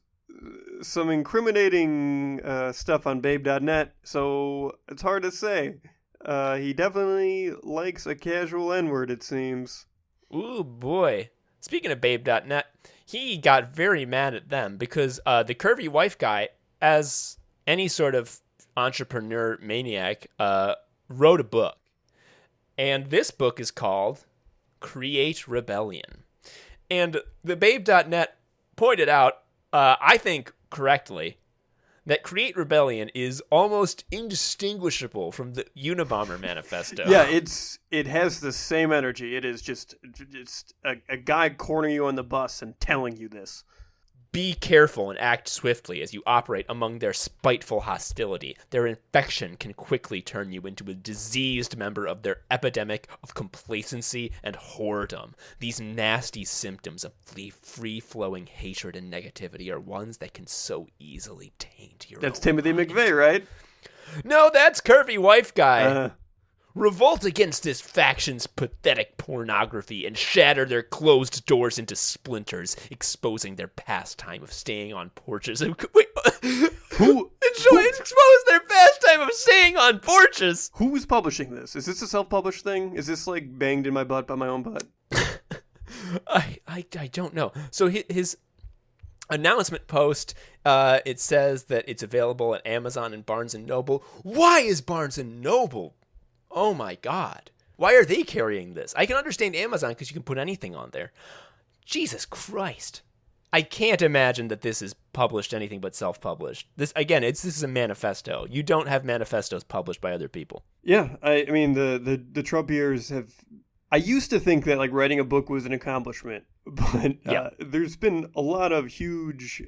B: some incriminating stuff on babe.net, so it's hard to say. He definitely likes a casual N-word, it seems.
A: Ooh, boy. Speaking of babe.net, he got very mad at them because the curvy wife guy, as any sort of entrepreneur maniac, wrote a book. And this book is called Create Rebellion. And the babe.net pointed out, I think correctly, that Create Rebellion is almost indistinguishable from the Unabomber manifesto.
B: Yeah, it has the same energy. It is just a guy cornering you on the bus and telling you this.
A: Be careful and act swiftly as you operate among their spiteful hostility. Their infection can quickly turn you into a diseased member of their epidemic of complacency and whoredom. These nasty symptoms of free-flowing hatred and negativity are ones that can so easily taint your
B: That's
A: own
B: Timothy
A: mind.
B: McVeigh, right?
A: No, that's Curvy Wife Guy. Revolt against this faction's pathetic pornography and shatter their closed doors into splinters, exposing their pastime of staying on porches. Wait, expose their pastime of staying on porches.
B: Who is publishing this? Is this a self-published thing? Is this like banged in my butt by my own butt?
A: I don't know. So his announcement post, it says that it's available at Amazon and Barnes & Noble. Why is Barnes & Noble? Oh my God. Why are they carrying this? I can understand Amazon because you can put anything on there. Jesus Christ. I can't imagine that this is published anything but self-published. This is a manifesto. You don't have manifestos published by other people.
B: Yeah, I mean the Trump years have. I used to think that like writing a book was an accomplishment, but there's been a lot of huge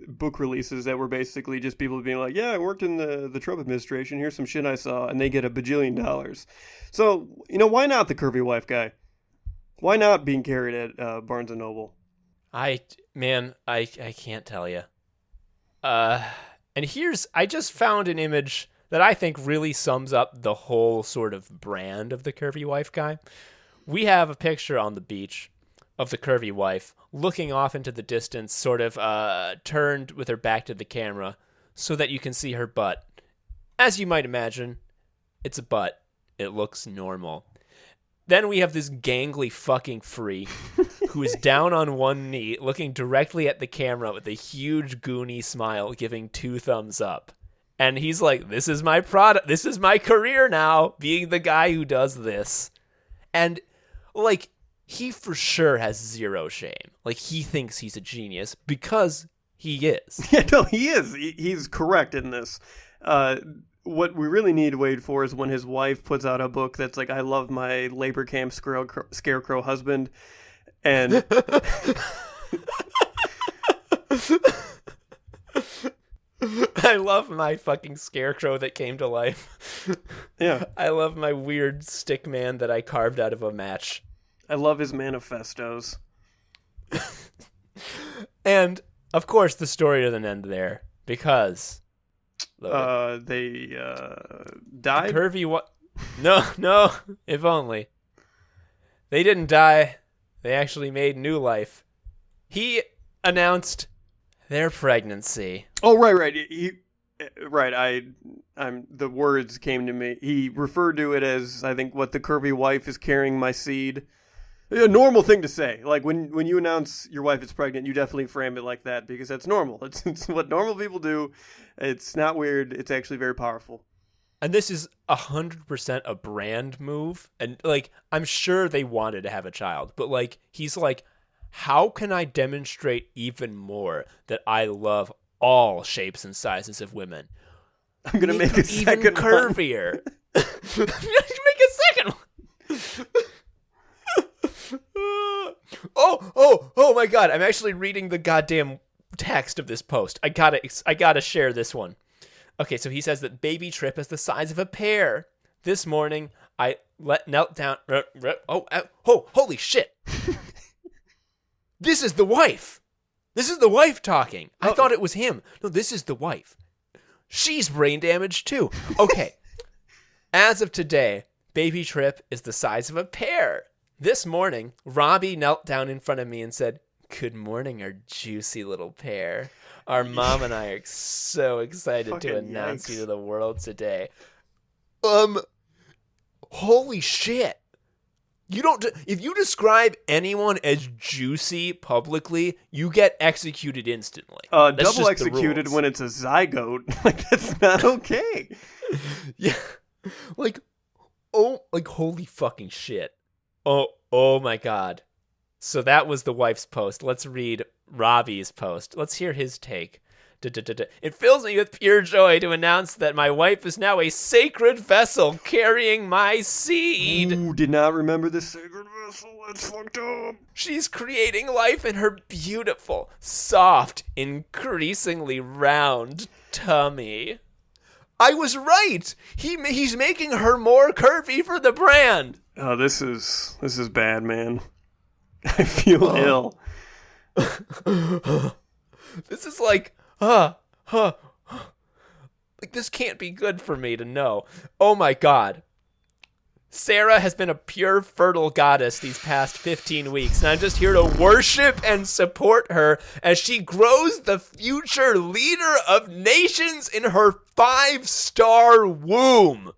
B: book releases that were basically just people being like, yeah, I worked in the Trump administration. Here's some shit I saw, and they get $1 bajillion. So, why not the Curvy Wife Guy? Why not being carried at Barnes & Noble?
A: I can't tell you. And I just found an image that I think really sums up the whole sort of brand of the Curvy Wife Guy. We have a picture on the beach of the curvy wife looking off into the distance, sort of turned with her back to the camera so that you can see her butt. As you might imagine, it's a butt. It looks normal. Then we have this gangly fucking freak who is down on one knee, looking directly at the camera with a huge goony smile, giving 2 thumbs up. And he's like, this is my product. This is my career now, being the guy who does this. And, like, he for sure has zero shame. Like, he thinks he's a genius because he is.
B: Yeah, no, he is. He's correct in this. What we really need to wait for is when his wife puts out a book that's like, I love my labor camp scarecrow husband. And...
A: I love my fucking scarecrow that came to life.
B: Yeah.
A: I love my weird stick man that I carved out of a match.
B: I love his manifestos.
A: And, of course, the story doesn't end there, because...
B: they died?
A: Curvy what? No, if only. They didn't die. They actually made new life. He announced their pregnancy.
B: Oh, right. The words came to me. He referred to it as, I think, what the curvy wife is carrying my seed. A normal thing to say. Like, when you announce your wife is pregnant, you definitely frame it like that, because that's normal. It's what normal people do. It's not weird. It's actually very powerful.
A: And this is 100% a brand move. And, like, I'm sure they wanted to have a child. But, like, he's like, how can I demonstrate even more that I love all shapes and sizes of women?
B: I'm going to make a second
A: even curvier. Make a second one. Oh my God. I'm actually reading the goddamn text of this post. I gotta share this one. Okay, so he says that baby Trip is the size of a pear. This morning, I knelt down. Holy shit. This is the wife. This is the wife talking. I thought it was him. No, this is the wife. She's brain damaged too. Okay. As of today, baby Trip is the size of a pear. This morning, Robbie knelt down in front of me and said, "Good morning, our juicy little pear. Our mom and I are so excited to announce you to the world today." Holy shit. If you describe anyone as juicy publicly, you get executed instantly.
B: Double executed when it's a zygote. Like, that's not okay.
A: Yeah. Holy fucking shit. Oh my God. So that was the wife's post. Let's read Robbie's post. Let's hear his take. It fills me with pure joy to announce that my wife is now a sacred vessel carrying my seed.
B: Ooh, did not remember the sacred vessel. That's fucked up.
A: She's creating life in her beautiful, soft, increasingly round tummy. I was right. He's making her more curvy for the brand.
B: Oh, this is bad, man. I feel ill.
A: This is like, like this can't be good for me to know. Oh my God. Sarah has been a pure fertile goddess these past 15 weeks, and I'm just here to worship and support her as she grows the future leader of nations in her 5-star womb.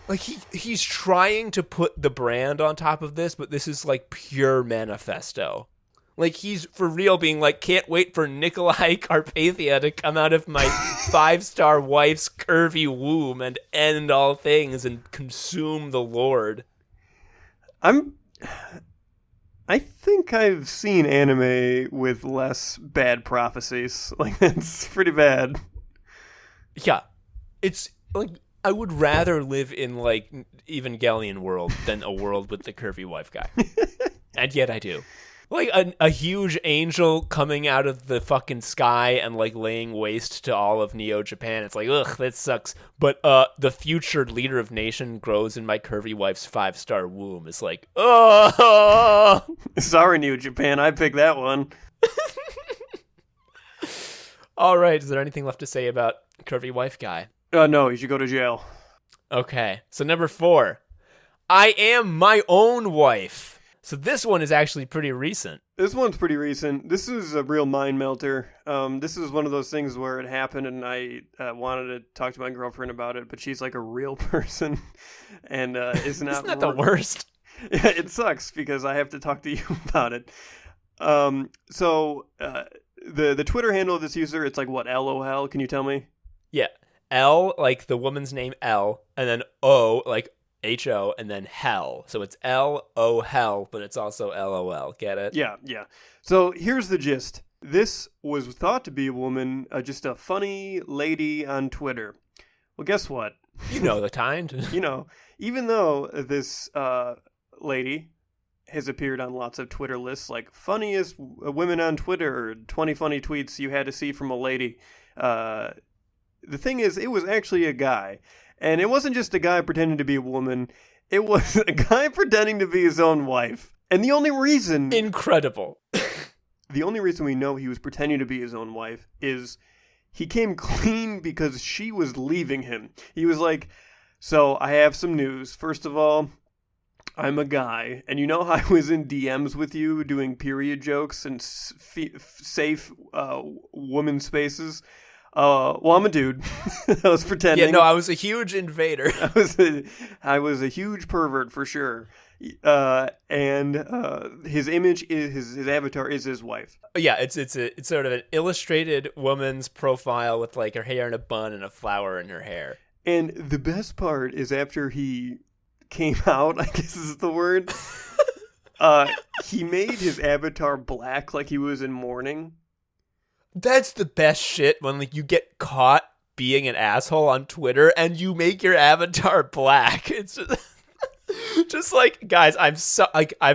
A: Like, he's trying to put the brand on top of this, but this is like pure manifesto. Like, he's for real being like, can't wait for Nikolai Carpathia to come out of my 5-star wife's curvy womb and end all things and consume the Lord.
B: I think I've seen anime with less bad prophecies. Like, that's pretty bad.
A: Yeah. It's like, I would rather live in like Evangelion world than a world with the curvy wife guy. And yet I do. Like a huge angel coming out of the fucking sky and like laying waste to all of Neo Japan. It's like, ugh, that sucks. But the future leader of nation grows in my curvy wife's 5-star womb. It's like, oh.
B: Sorry, Neo Japan. I picked that one.
A: All right. Is there anything left to say about curvy wife guy?
B: No, you should go to jail.
A: Okay. So number 4, I am my own wife. So this one is actually pretty recent.
B: This one's pretty recent. This is a real mind melter. This is one of those things where it happened and I wanted to talk to my girlfriend about it, but she's like a real person and is not...
A: Isn't that the worst?
B: Yeah, it sucks because I have to talk to you about it. So the Twitter handle of this user, it's like what, LOL? Can you tell me?
A: Yeah. L, like the woman's name L, and then O, like H-O, and then hell. So it's L-O hell, but it's also LOL. Get it?
B: Yeah. So here's the gist. This was thought to be a woman, just a funny lady on Twitter. Well, guess what?
A: You know the kind.
B: Even though this lady has appeared on lots of Twitter lists, like funniest women on Twitter, or 20 funny tweets you had to see from a lady, the thing is, it was actually a guy. And it wasn't just a guy pretending to be a woman. It was a guy pretending to be his own wife. And the only reason...
A: Incredible.
B: The only reason we know he was pretending to be his own wife is he came clean because she was leaving him. He was like, so I have some news. First of all, I'm a guy. And you know how I was in DMs with you doing period jokes and safe woman spaces? Well, I'm a dude. I was pretending.
A: Yeah, no, I was a huge invader.
B: I was a huge pervert for sure. And his image is his avatar is his wife.
A: Yeah, it's sort of an illustrated woman's profile with like her hair in a bun and a flower in her hair.
B: And the best part is after he came out, I guess is the word. He made his avatar black, like he was in mourning.
A: That's the best shit when like you get caught being an asshole on Twitter and you make your avatar black. It's just like, guys, I've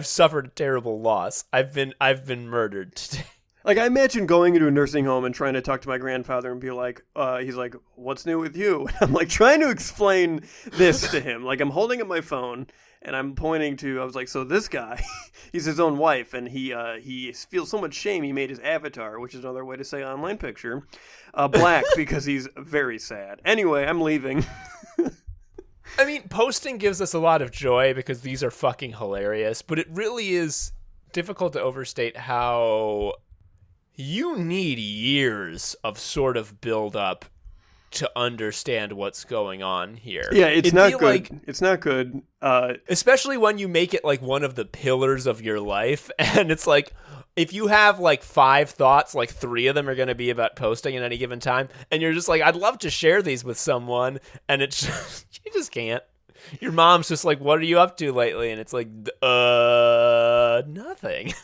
A: suffered a terrible loss. I've been murdered today.
B: Like, I imagine going into a nursing home and trying to talk to my grandfather and be like, he's like, what's new with you? And I'm like trying to explain this to him. Like, I'm holding up my phone and I'm pointing to, I was like, so this guy, he's his own wife, and he feels so much shame he made his avatar, which is another way to say online picture, black because he's very sad. Anyway, I'm leaving.
A: I mean, posting gives us a lot of joy because these are fucking hilarious, but it really is difficult to overstate how you need years of sort of build up to understand what's going on here.
B: Yeah, it's not good. Like, it's not good.
A: Especially when you make it like one of the pillars of your life. And it's like, if you have like 5 thoughts, like 3 of them are going to be about posting at any given time. And you're just like, I'd love to share these with someone. And it's just, you just can't. Your mom's just like, what are you up to lately? And it's like, nothing.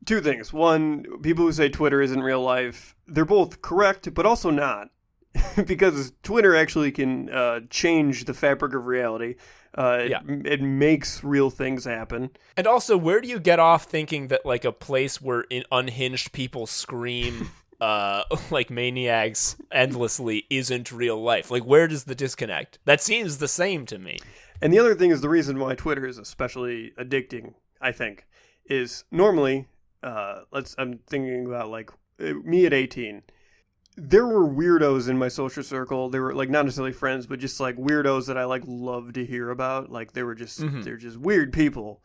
B: Two things. One, people who say Twitter isn't real life, they're both correct, but also not. Because Twitter actually can change the fabric of reality. It makes real things happen.
A: And also, where do you get off thinking that like a place where unhinged people scream like maniacs endlessly isn't real life? Like, where does the disconnect? That seems the same to me.
B: And the other thing is the reason why Twitter is especially addicting, I think, is normally, I'm thinking about like me at 18. There were weirdos in my social circle. They were like not necessarily friends, but just like weirdos that I like love to hear about. Like they're just weird people.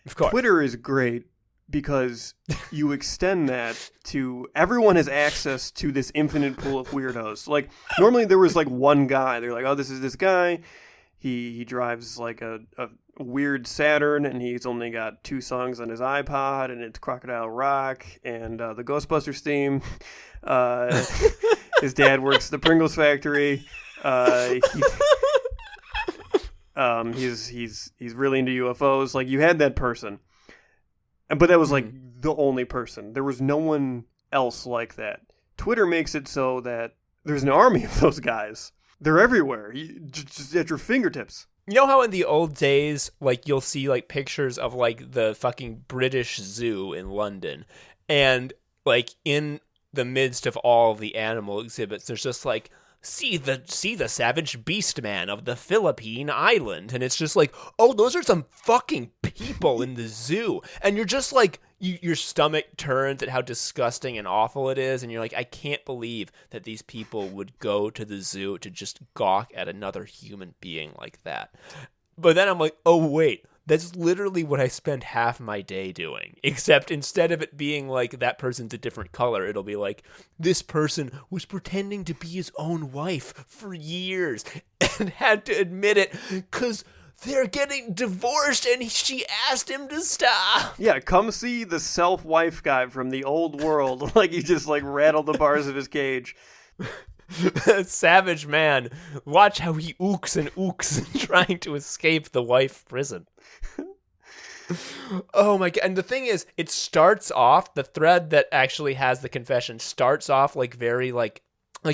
A: Of course.
B: Twitter is great because you extend that to everyone has access to this infinite pool of weirdos. Like normally there was like one guy. They're like, oh, this is this guy. He drives like a weird Saturn, and he's only got 2 songs on his iPod, and it's Crocodile Rock and the Ghostbusters theme. His dad works at the Pringles factory. He's really into UFOs. Like you had that person, but that was like the only person. There was no one else like that. Twitter makes it so that there's an army of those guys. They're everywhere, just at your fingertips.
A: You know how in the old days, like, you'll see, like, pictures of, like, the fucking British Zoo in London, and, like, in the midst of all the animal exhibits, there's just, like, see the savage beast man of the Philippine island, and it's just like, oh, those are some fucking people in the zoo, and you're just, like, your stomach turns at how disgusting and awful it is, and you're like, I can't believe that these people would go to the zoo to just gawk at another human being like that. But then I'm like, oh, wait, that's literally what I spend half my day doing, except instead of it being like that person's a different color, it'll be like, this person was pretending to be his own wife for years and had to admit it because they're getting divorced and she asked him to stop.
B: Yeah, come see the self-wife guy from the old world. Like he just like rattled the bars of his cage.
A: Savage man. Watch how he ooks trying to escape the wife prison. Oh my god. And the thing is, it starts off, the thread that actually has the confession starts off like very like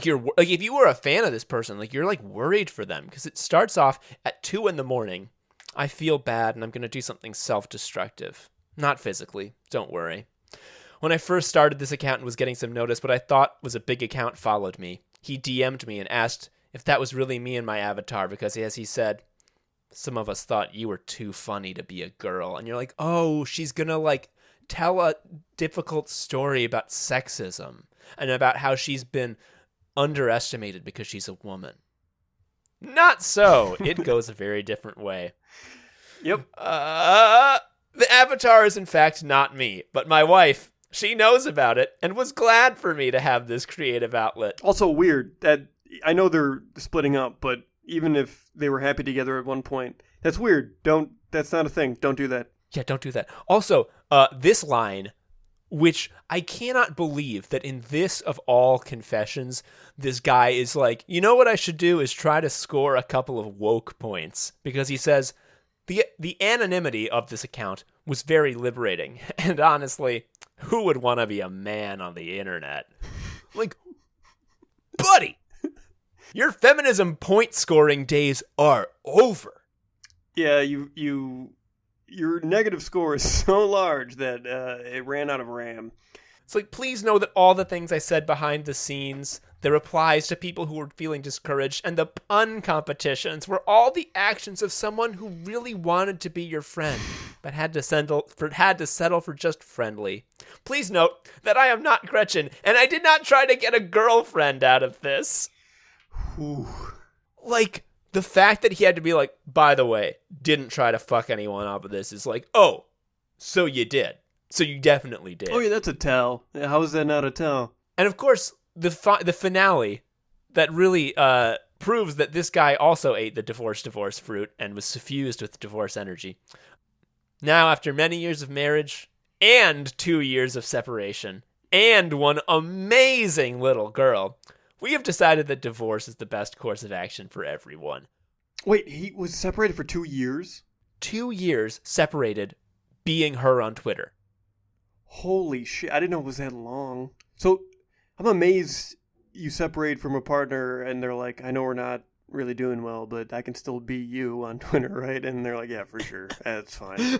A: you're like, if you were a fan of this person, like you're like worried for them, because it starts off at 2 a.m. I feel bad and I'm going to do something self-destructive. Not physically, don't worry. When I first started this account and was getting some notice, what I thought was a big account followed me. He DM'd me and asked if that was really me in my avatar, because as he said, some of us thought you were too funny to be a girl. And you're like, oh, she's going to like tell a difficult story about sexism and about how she's been underestimated because she's a woman. Not so. It goes a very different way.
B: Yep.
A: The avatar is in fact not me, but my wife. She knows about it and was glad for me to have this creative outlet.
B: Also weird that I know they're splitting up, but even if they were happy together at one point, that's weird. That's not a thing. Don't do that.
A: Yeah, don't do that. Also, this line, which I cannot believe that in this of all confessions, this guy is like, you know what I should do is try to score a couple of woke points, because he says the anonymity of this account was very liberating. And honestly, who would want to be a man on the internet? Like, buddy, your feminism point scoring days are over.
B: Yeah, your negative score is so large that it ran out of RAM.
A: It's like, please know that all the things I said behind the scenes, the replies to people who were feeling discouraged, and the pun competitions were all the actions of someone who really wanted to be your friend, but had to settle for just friendly. Please note that I am not Gretchen, and I did not try to get a girlfriend out of this.
B: Ooh.
A: Like, the fact that he had to be like, by the way, didn't try to fuck anyone off of this is like, oh, so you did. So you definitely did.
B: Oh yeah, that's a tell. How is that not a tell?
A: And of course, the finale that really proves that this guy also ate the divorce fruit and was suffused with divorce energy. Now, after many years of marriage and 2 years of separation and one amazing little girl, we have decided that divorce is the best course of action for everyone.
B: Wait, he was separated for 2 years?
A: 2 years separated, being her on Twitter.
B: Holy shit. I didn't know it was that long. So I'm amazed you separate from a partner and they're like, I know we're not really doing well, but I can still be you on Twitter, right? And they're like, yeah, for sure. That's fine.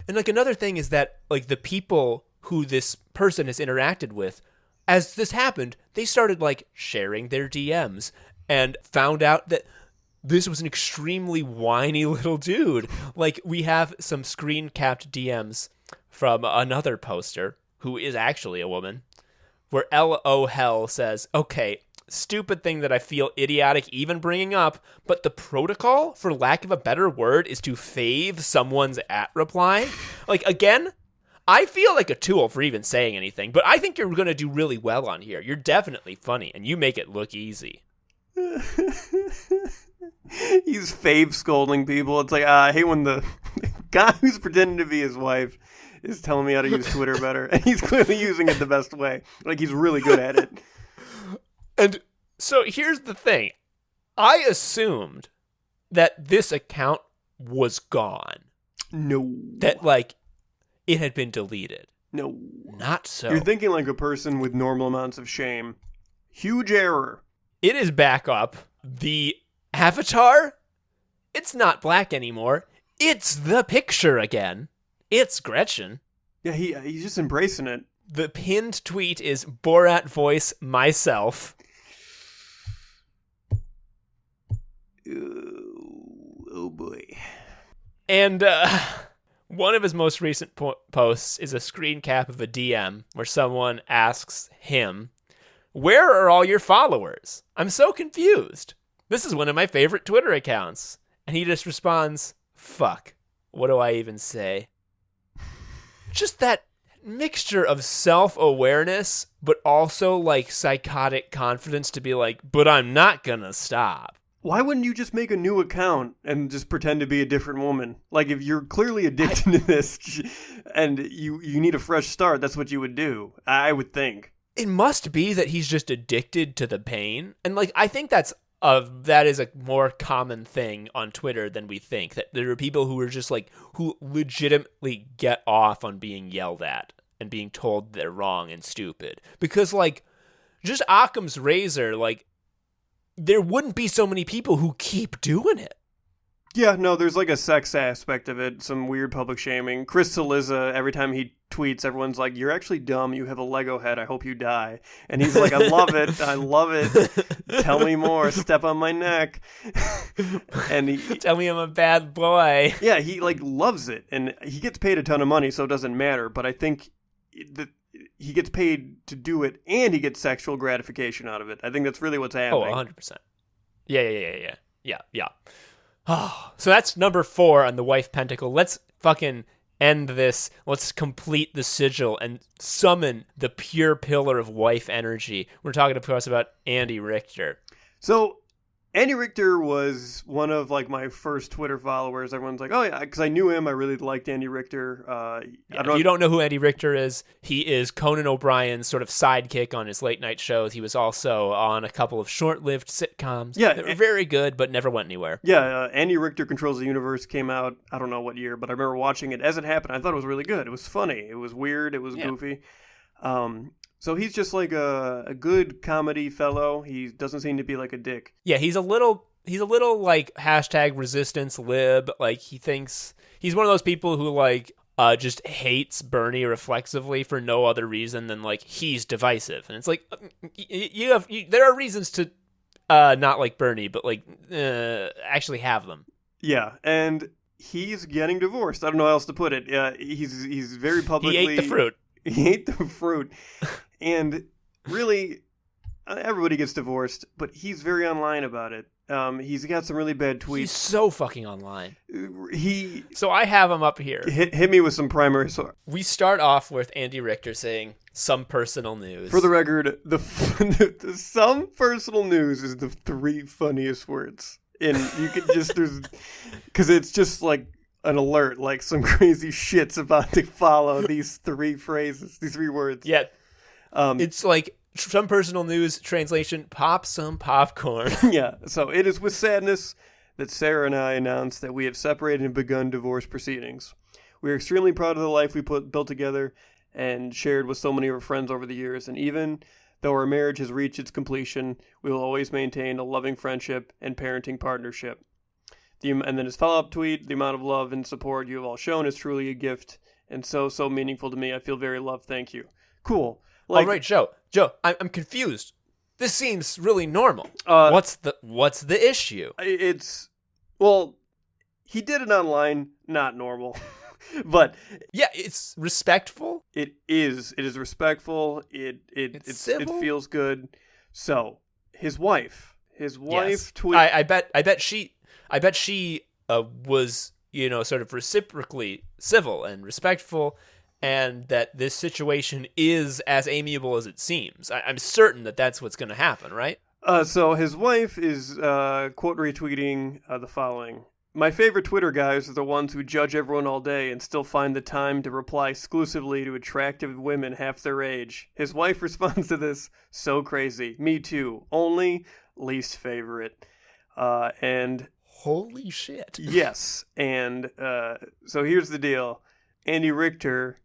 A: And like another thing is that like the people who this person has interacted with, as this happened, they started like sharing their DMs and found out that this was an extremely whiny little dude. Like we have some screen capped DMs from another poster who is actually a woman, where L.O. Hell says, okay, stupid thing that I feel idiotic even bringing up, but the protocol, for lack of a better word, is to fave someone's @ reply. Like, again, I feel like a tool for even saying anything, but I think you're going to do really well on here. You're definitely funny, and you make it look easy.
B: He's fave scolding people. It's like, I hate when the guy who's pretending to be his wife is telling me how to use Twitter better, and he's clearly using it the best way. Like, he's really good at it.
A: And so here's the thing. I assumed that this account was gone.
B: No.
A: That, like, it had been deleted.
B: No.
A: Not so.
B: You're thinking like a person with normal amounts of shame. Huge error.
A: It is back up. The avatar? It's not black anymore. It's the picture again. It's Gretchen.
B: Yeah, he's just embracing it.
A: The pinned tweet is Borat voice myself.
B: Oh boy.
A: And one of his most recent posts is a screen cap of a DM where someone asks him, "Where are all your followers? I'm so confused. This is one of my favorite Twitter accounts." And he just responds, "Fuck. What do I even say?" Just that mixture of self-awareness, but also like psychotic confidence to be like, but I'm not gonna stop.
B: Why wouldn't you just make a new account and just pretend to be a different woman? Like, if you're clearly addicted to this and you need a fresh start, that's what you would do, I would think.
A: It must be that he's just addicted to the pain. And like, I think that is a more common thing on Twitter than we think. That there are people who are just like, who legitimately get off on being yelled at and being told they're wrong and stupid. Because like, just Occam's razor, like, there wouldn't be so many people who keep doing it.
B: Yeah, no, there's like a sex aspect of it, some weird public shaming. Chris Cillizza, every time he tweets, everyone's like, "You're actually dumb, you have a Lego head, I hope you die." And he's like, "I love it, I love it, tell me more, step on my neck." And he,
A: tell me I'm a bad boy.
B: Yeah, he like loves it, and he gets paid a ton of money, so it doesn't matter, but I think that he gets paid to do it, and he gets sexual gratification out of it. I think that's really what's happening.
A: Oh, 100%. Yeah. Oh, so that's number 4 on the Wife Pentacle. Let's fucking end this. Let's complete the sigil and summon the pure pillar of wife energy. We're talking to us about Andy Richter.
B: So Andy Richter was one of like my first Twitter followers. Everyone's like, "Oh yeah," because I knew him. I really liked Andy Richter.
A: If you don't know who Andy Richter is, he is Conan O'Brien's sort of sidekick on his late night shows. He was also on a couple of short-lived sitcoms.
B: Yeah,
A: that were very good, but never went anywhere.
B: Yeah, Andy Richter Controls the Universe came out. I don't know what year, but I remember watching it as it happened. I thought it was really good. It was funny. It was weird. It was goofy. So he's just like a good comedy fellow. He doesn't seem to be like a dick.
A: Yeah, he's a little like hashtag resistance lib. Like he thinks he's one of those people who like just hates Bernie reflexively for no other reason than like he's divisive. And it's like there are reasons to not like Bernie, but like actually have them.
B: Yeah, and he's getting divorced. I don't know how else to put it. He's very publicly.
A: He ate the fruit.
B: He ate the fruit. And really, everybody gets divorced, but he's very online about it. He's got some really bad tweets.
A: He's so fucking online.
B: So
A: I have him up here.
B: Hit me with some primary source.
A: We start off with Andy Richter saying some personal news.
B: For the record, the some personal news is the 3 funniest words. And you could just, because it's just like an alert, like some crazy shit's about to follow these 3 phrases, these 3 words.
A: Yeah. It's like some personal news translation, pop some popcorn.
B: Yeah, so it is with sadness that Sarah and I announced that we have separated and begun divorce proceedings. We are extremely proud of the life we built together and shared with so many of our friends over the years. And even though our marriage has reached its completion, we will always maintain a loving friendship and parenting partnership. And then his follow-up tweet, the amount of love and support you have all shown is truly a gift and so meaningful to me. I feel very loved. Thank you. Cool.
A: All right, Joe, I'm confused. This seems really normal. What's the issue?
B: Well, he did it online, not normal. But
A: yeah, it's respectful.
B: It is respectful. It's civil. It feels good. So his wife
A: yes.
B: tweet.
A: I bet she was, sort of reciprocally civil and respectful, and that this situation is as amiable as it seems. I'm certain that that's what's going to happen, right?
B: So his wife is quote retweeting the following. My favorite Twitter guys are the ones who judge everyone all day and still find the time to reply exclusively to attractive women half their age. His wife responds to this, so crazy. Me too. Only least favorite. And
A: holy shit.
B: Yes. And so here's the deal. Andy Richter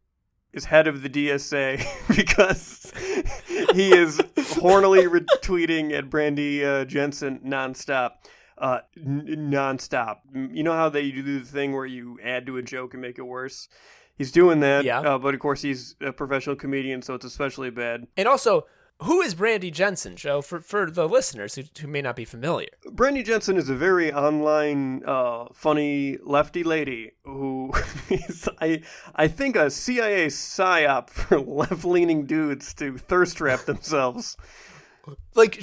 B: is head of the DSA because he is hornily retweeting at Brandy Jensen nonstop. Nonstop. You know how they do the thing where you add to a joke and make it worse? He's doing that,
A: yeah.
B: But of course he's a professional comedian, so it's especially bad.
A: And also, who is Brandy Jensen, Joe, for the listeners who may not be familiar?
B: Brandy Jensen is a very online, funny lefty lady who is, I think, a CIA psyop for left-leaning dudes to thirst trap themselves.
A: Like,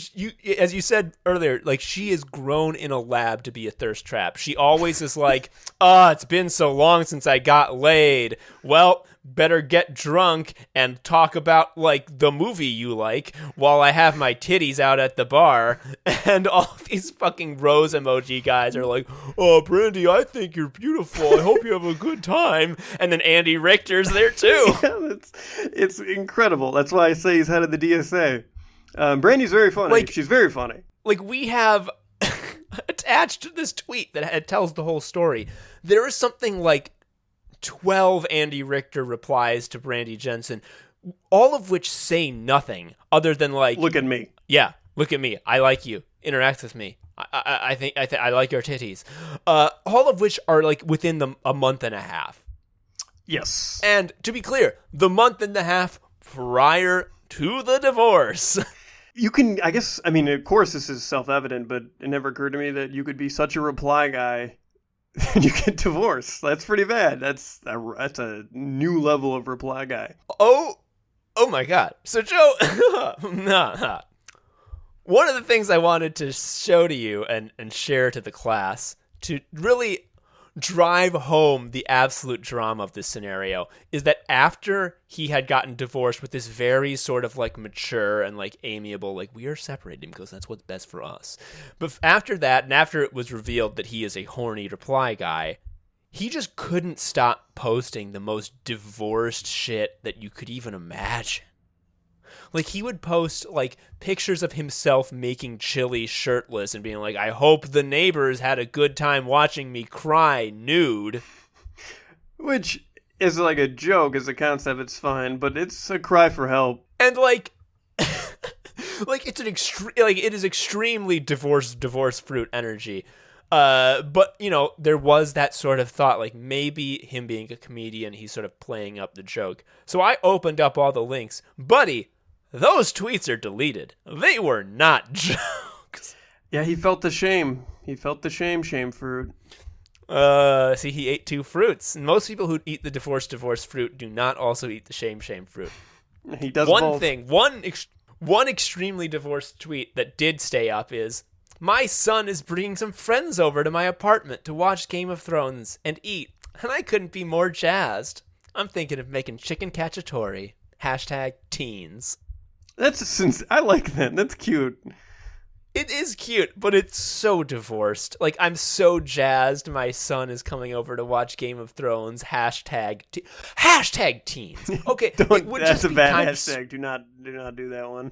A: as you said earlier, like, she is grown in a lab to be a thirst trap. She always is like, it's been so long since I got laid. Well, better get drunk and talk about, like, the movie you like while I have my titties out at the bar. And all these fucking rose emoji guys are like, oh, Brandy, I think you're beautiful. I hope you have a good time. And then Andy Richter's there, too.
B: Yeah, it's incredible. That's why I say he's head of the DSA. Brandy's very funny. Like, she's very funny.
A: Like, we have attached to this tweet that tells the whole story. There is something like 12 Andy Richter replies to Brandy Jensen, all of which say nothing other than like,
B: look at me.
A: Yeah, look at me. I like you. Interact with me. I think I like your titties. All of which are like within a month and a half.
B: Yes.
A: And to be clear, the month and a half prior to the divorce.
B: You can, I guess, I mean, of course this is self-evident, but it never occurred to me that you could be such a reply guy and you get divorced. That's pretty bad. That's a new level of reply guy.
A: Oh my God. So, Joe, one of the things I wanted to show to you and share to the class to really drive home the absolute drama of this scenario is that after he had gotten divorced with this very sort of like mature and like amiable, like, we are separating because that's what's best for us. But after that, and after it was revealed that he is a horny reply guy, he just couldn't stop posting the most divorced shit that you could even imagine. Like, he would post, like, pictures of himself making chili shirtless and being like, I hope the neighbors had a good time watching me cry nude.
B: Which is like a joke as a concept, it's fine, but it's a cry for help.
A: And, like, like, it's it is extremely divorce fruit energy. But, you know, there was that sort of thought, like, maybe him being a comedian, he's sort of playing up the joke. So I opened up all the links. Buddy, those tweets are deleted. They were not jokes.
B: Yeah, he felt the shame. He felt the shame fruit.
A: See, he ate two fruits. And most people who eat the divorce fruit do not also eat the shame fruit.
B: He does
A: one
B: both.
A: thing, one extremely divorced tweet that did stay up is, my son is bringing some friends over to my apartment to watch Game of Thrones and eat, and I couldn't be more jazzed. I'm thinking of making chicken cacciatore. #teens.
B: I like that. That's cute.
A: It is cute, but it's so divorced. Like, I'm so jazzed my son is coming over to watch Game of Thrones. #teens. Okay,
B: that's a bad hashtag. Do not do that one.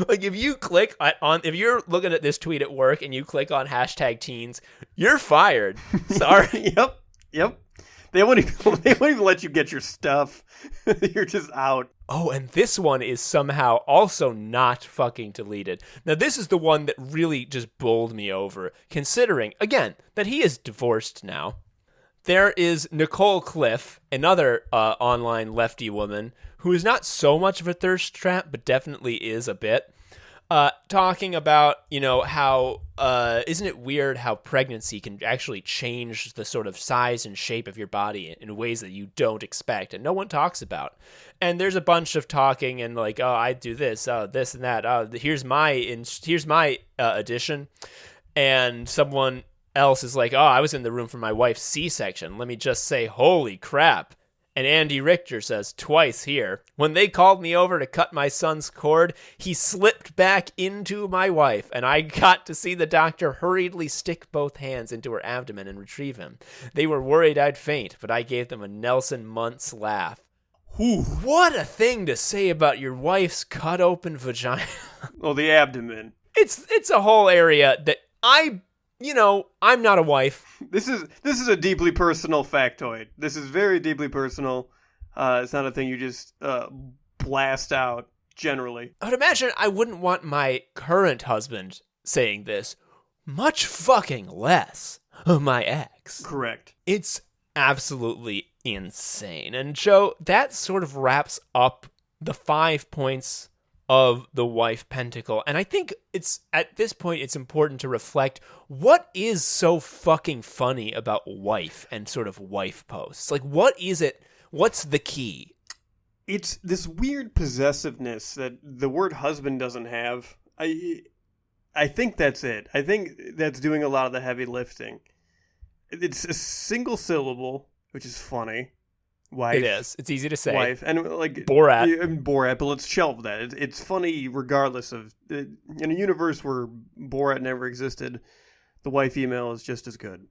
A: Like, if you click if you're looking at this tweet at work and you click on #teens, you're fired. Sorry.
B: Yep. They won't even let you get your stuff. You're just out.
A: Oh, and this one is somehow also not fucking deleted. Now, this is the one that really just bowled me over, considering, again, that he is divorced now. There is Nicole Cliff, another online lefty woman, who is not so much of a thirst trap, but definitely is a bit, talking about, how, isn't it weird how pregnancy can actually change the sort of size and shape of your body in ways that you don't expect and no one talks about. And there's a bunch of talking and like, oh, I do this, oh, this and that, oh, here's my addition. And someone else is like, oh, I was in the room for my wife's C-section. Let me just say, holy crap. And Andy Richter says, twice here. When they called me over to cut my son's cord, he slipped back into my wife, and I got to see the doctor hurriedly stick both hands into her abdomen and retrieve him. They were worried I'd faint, but I gave them a Nelson Muntz laugh. Whew, what a thing to say about your wife's cut open vagina.
B: Oh, the abdomen.
A: It's a whole area that I'm not a wife.
B: This is a deeply personal factoid. This is very deeply personal. It's not a thing you just blast out generally.
A: I would imagine I wouldn't want my current husband saying this, much fucking less my ex.
B: Correct.
A: It's absolutely insane. And Joe, that sort of wraps up the 5 points of the Wife Pentacle. And I think it's at this point it's important to reflect, what is so fucking funny about wife and sort of wife posts? Like, what is it? What's the key?
B: It's this weird possessiveness that the word husband doesn't have. I think that's it. I think that's doing a lot of the heavy lifting. It's a single syllable, which is funny. Wife.
A: It is. It's easy to say.
B: Wife. And like
A: Borat,
B: but let's shelve that. It's funny regardless of... in a universe where Borat never existed, the wife email is just as good.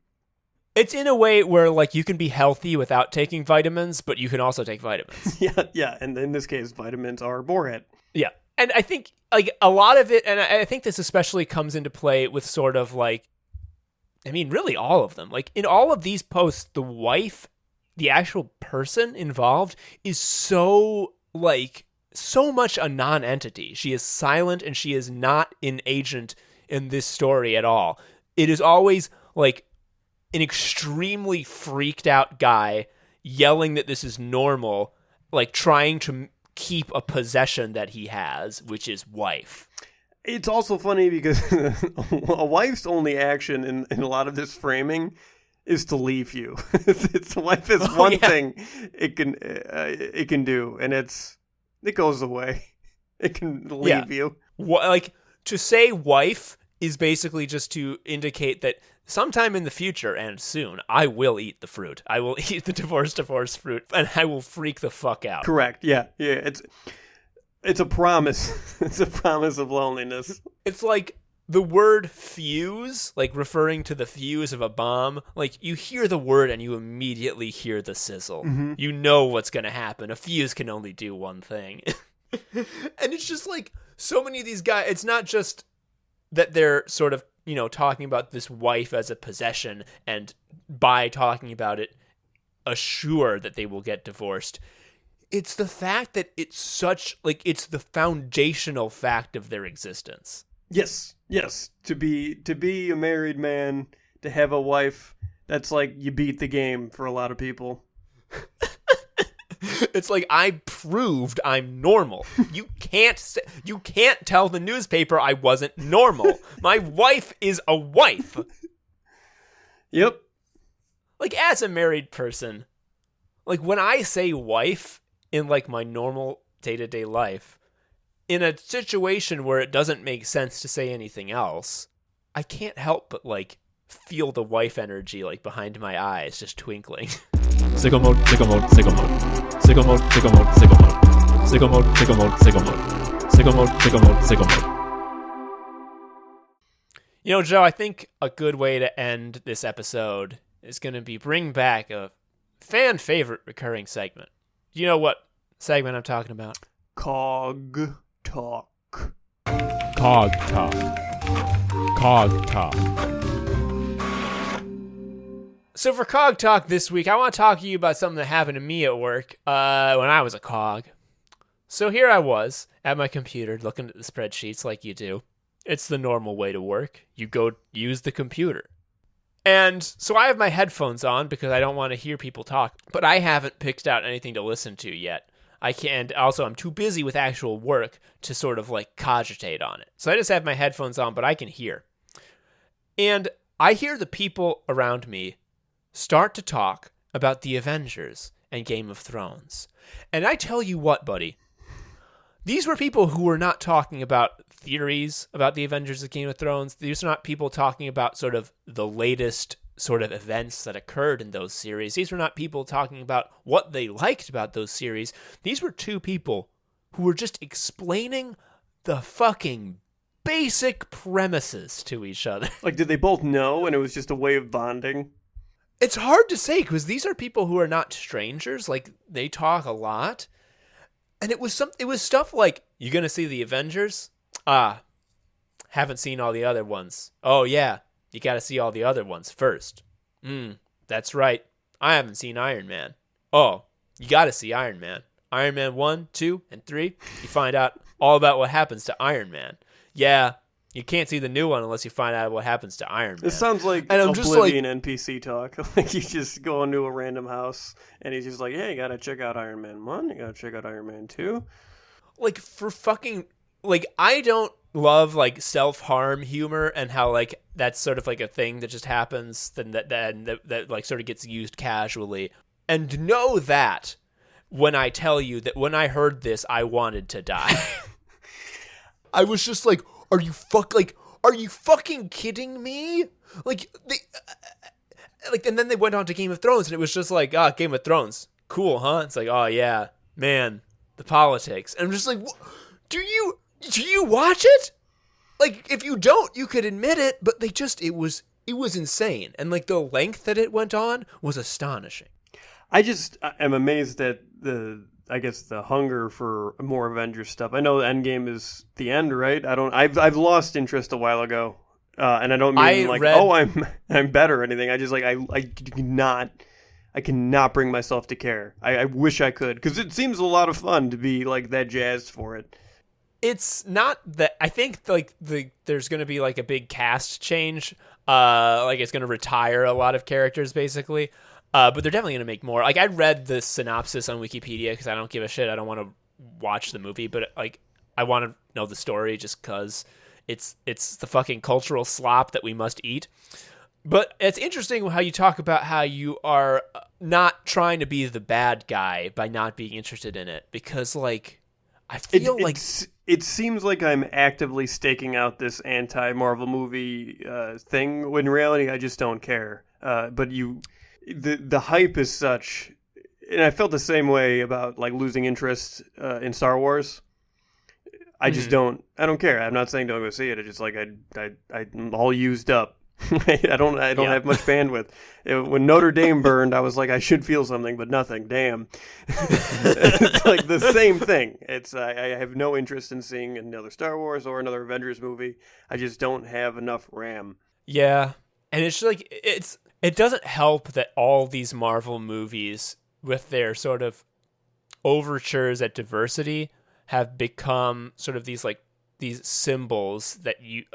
A: It's in a way where like you can be healthy without taking vitamins, but you can also take vitamins.
B: Yeah. And in this case, vitamins are Borat.
A: Yeah. And I think like a lot of it, and I think this especially comes into play with sort of like, I mean, really all of them. Like in all of these posts, the wife, the actual person involved, is so much a non-entity. She is silent and she is not an agent in this story at all. It is always like an extremely freaked out guy yelling that this is normal, like trying to keep a possession that he has, which is wife.
B: It's also funny because a wife's only action in a lot of this framing is to leave you. It's wife is one thing it can do, and it goes away. It can leave you.
A: Like to say wife is basically just to indicate that sometime in the future and soon, I will eat the fruit. I will eat the divorce fruit, and I will freak the fuck out.
B: Correct. Yeah. It's a promise. It's a promise of loneliness.
A: It's like the word fuse, like referring to the fuse of a bomb, like you hear the word and you immediately hear the sizzle. Mm-hmm. You know what's going to happen. A fuse can only do one thing. And it's just like so many of these guys, it's not just that they're sort of, talking about this wife as a possession and by talking about it, assure that they will get divorced. It's the fact that it's such, like, it's the foundational fact of their existence.
B: Yes. To be a married man, to have a wife, that's like you beat the game for a lot of people.
A: It's like I proved I'm normal. You can't tell the newspaper I wasn't normal. My wife is a wife.
B: Yep.
A: Like as a married person, like when I say wife in like my normal day-to-day life, in a situation where it doesn't make sense to say anything else, I can't help but like feel the wife energy like behind my eyes just twinkling. Sicko mode, sicko mode, sicko mode. Sicko mode, sicko mode, sicko mode. Sicko mode, sicko mode, sicko mode. Sicko mode, sicko mode, sicko mode. Joe, I think a good way to end this episode is going to be bring back a fan favorite recurring segment. Do you know what segment I'm talking about?
B: Cog Talk.
A: Cog Talk. Cog Talk. So for Cog Talk this week, I want to talk to you about something that happened to me at work when I was a cog. So here I was at my computer looking at the spreadsheets like you do. It's the normal way to work. You go use the computer. And so I have my headphones on because I don't want to hear people talk, but I haven't picked out anything to listen to yet. I can't. Also, I'm too busy with actual work to sort of like cogitate on it. So I just have my headphones on, but I can hear. And I hear the people around me start to talk about the Avengers and Game of Thrones. And I tell you what, buddy, these were people who were not talking about theories about the Avengers and Game of Thrones. These are not people talking about sort of the latest sort of events that occurred in those series. These were not people talking about what they liked about those series. These were two people who were just explaining the fucking basic premises to each other.
B: Like, did they both know and it was just a way of bonding?
A: It's hard to say because these are people who are not strangers. Like, they talk a lot. And it was stuff like, you gonna see the Avengers? Haven't seen all the other ones. Oh yeah, you gotta see all the other ones first. That's right. I haven't seen Iron Man. Oh, you gotta see Iron Man. Iron Man 1, 2, and 3. You find out all about what happens to Iron Man. Yeah, you can't see the new one unless you find out what happens to Iron Man.
B: This sounds like Oblivion NPC talk. Like, you just go into a random house and he's just like, hey, you gotta check out Iron Man 1, you gotta check out Iron Man 2.
A: Like, for fucking... Like, I don't love, like, self-harm humor and how, like, that's sort of, like, a thing that just happens that like, sort of gets used casually. And know that when I tell you that when I heard this, I wanted to die. I was just like, are you fucking kidding me? Like, and then they went on to Game of Thrones, and it was just like, Game of Thrones. Cool, huh? It's like, oh, yeah, man, the politics. And I'm just like, do you watch it? Like, if you don't, you could admit it, but it was insane. And, like, the length that it went on was astonishing.
B: I am amazed at the hunger for more Avengers stuff. I know Endgame is the end, right? I've lost interest a while ago. And I don't mean I'm better or anything. I just I cannot bring myself to care. I wish I could, because it seems a lot of fun to be like that jazzed for it.
A: It's not that. I think like there's going to be like a big cast change. Like it's going to retire a lot of characters basically. But they're definitely going to make more. Like I read the synopsis on Wikipedia because I don't give a shit. I don't want to watch the movie, but like I want to know the story just because it's the fucking cultural slop that we must eat. But it's interesting how you talk about how you are not trying to be the bad guy by not being interested in it, because like I feel
B: it seems like I'm actively staking out this anti-Marvel movie thing, when in reality I just don't care. But the hype is such, and I felt the same way about like losing interest in Star Wars. I just don't care. I'm not saying don't go see it. It's just like I'm all used up. I don't have much bandwidth. When Notre Dame burned, I was like, I should feel something, but nothing. Damn. It's like the same thing. I have no interest in seeing another Star Wars or another Avengers movie. I just don't have enough RAM.
A: Yeah, and it's like it doesn't help that all these Marvel movies, with their sort of overtures at diversity, have become sort of these symbols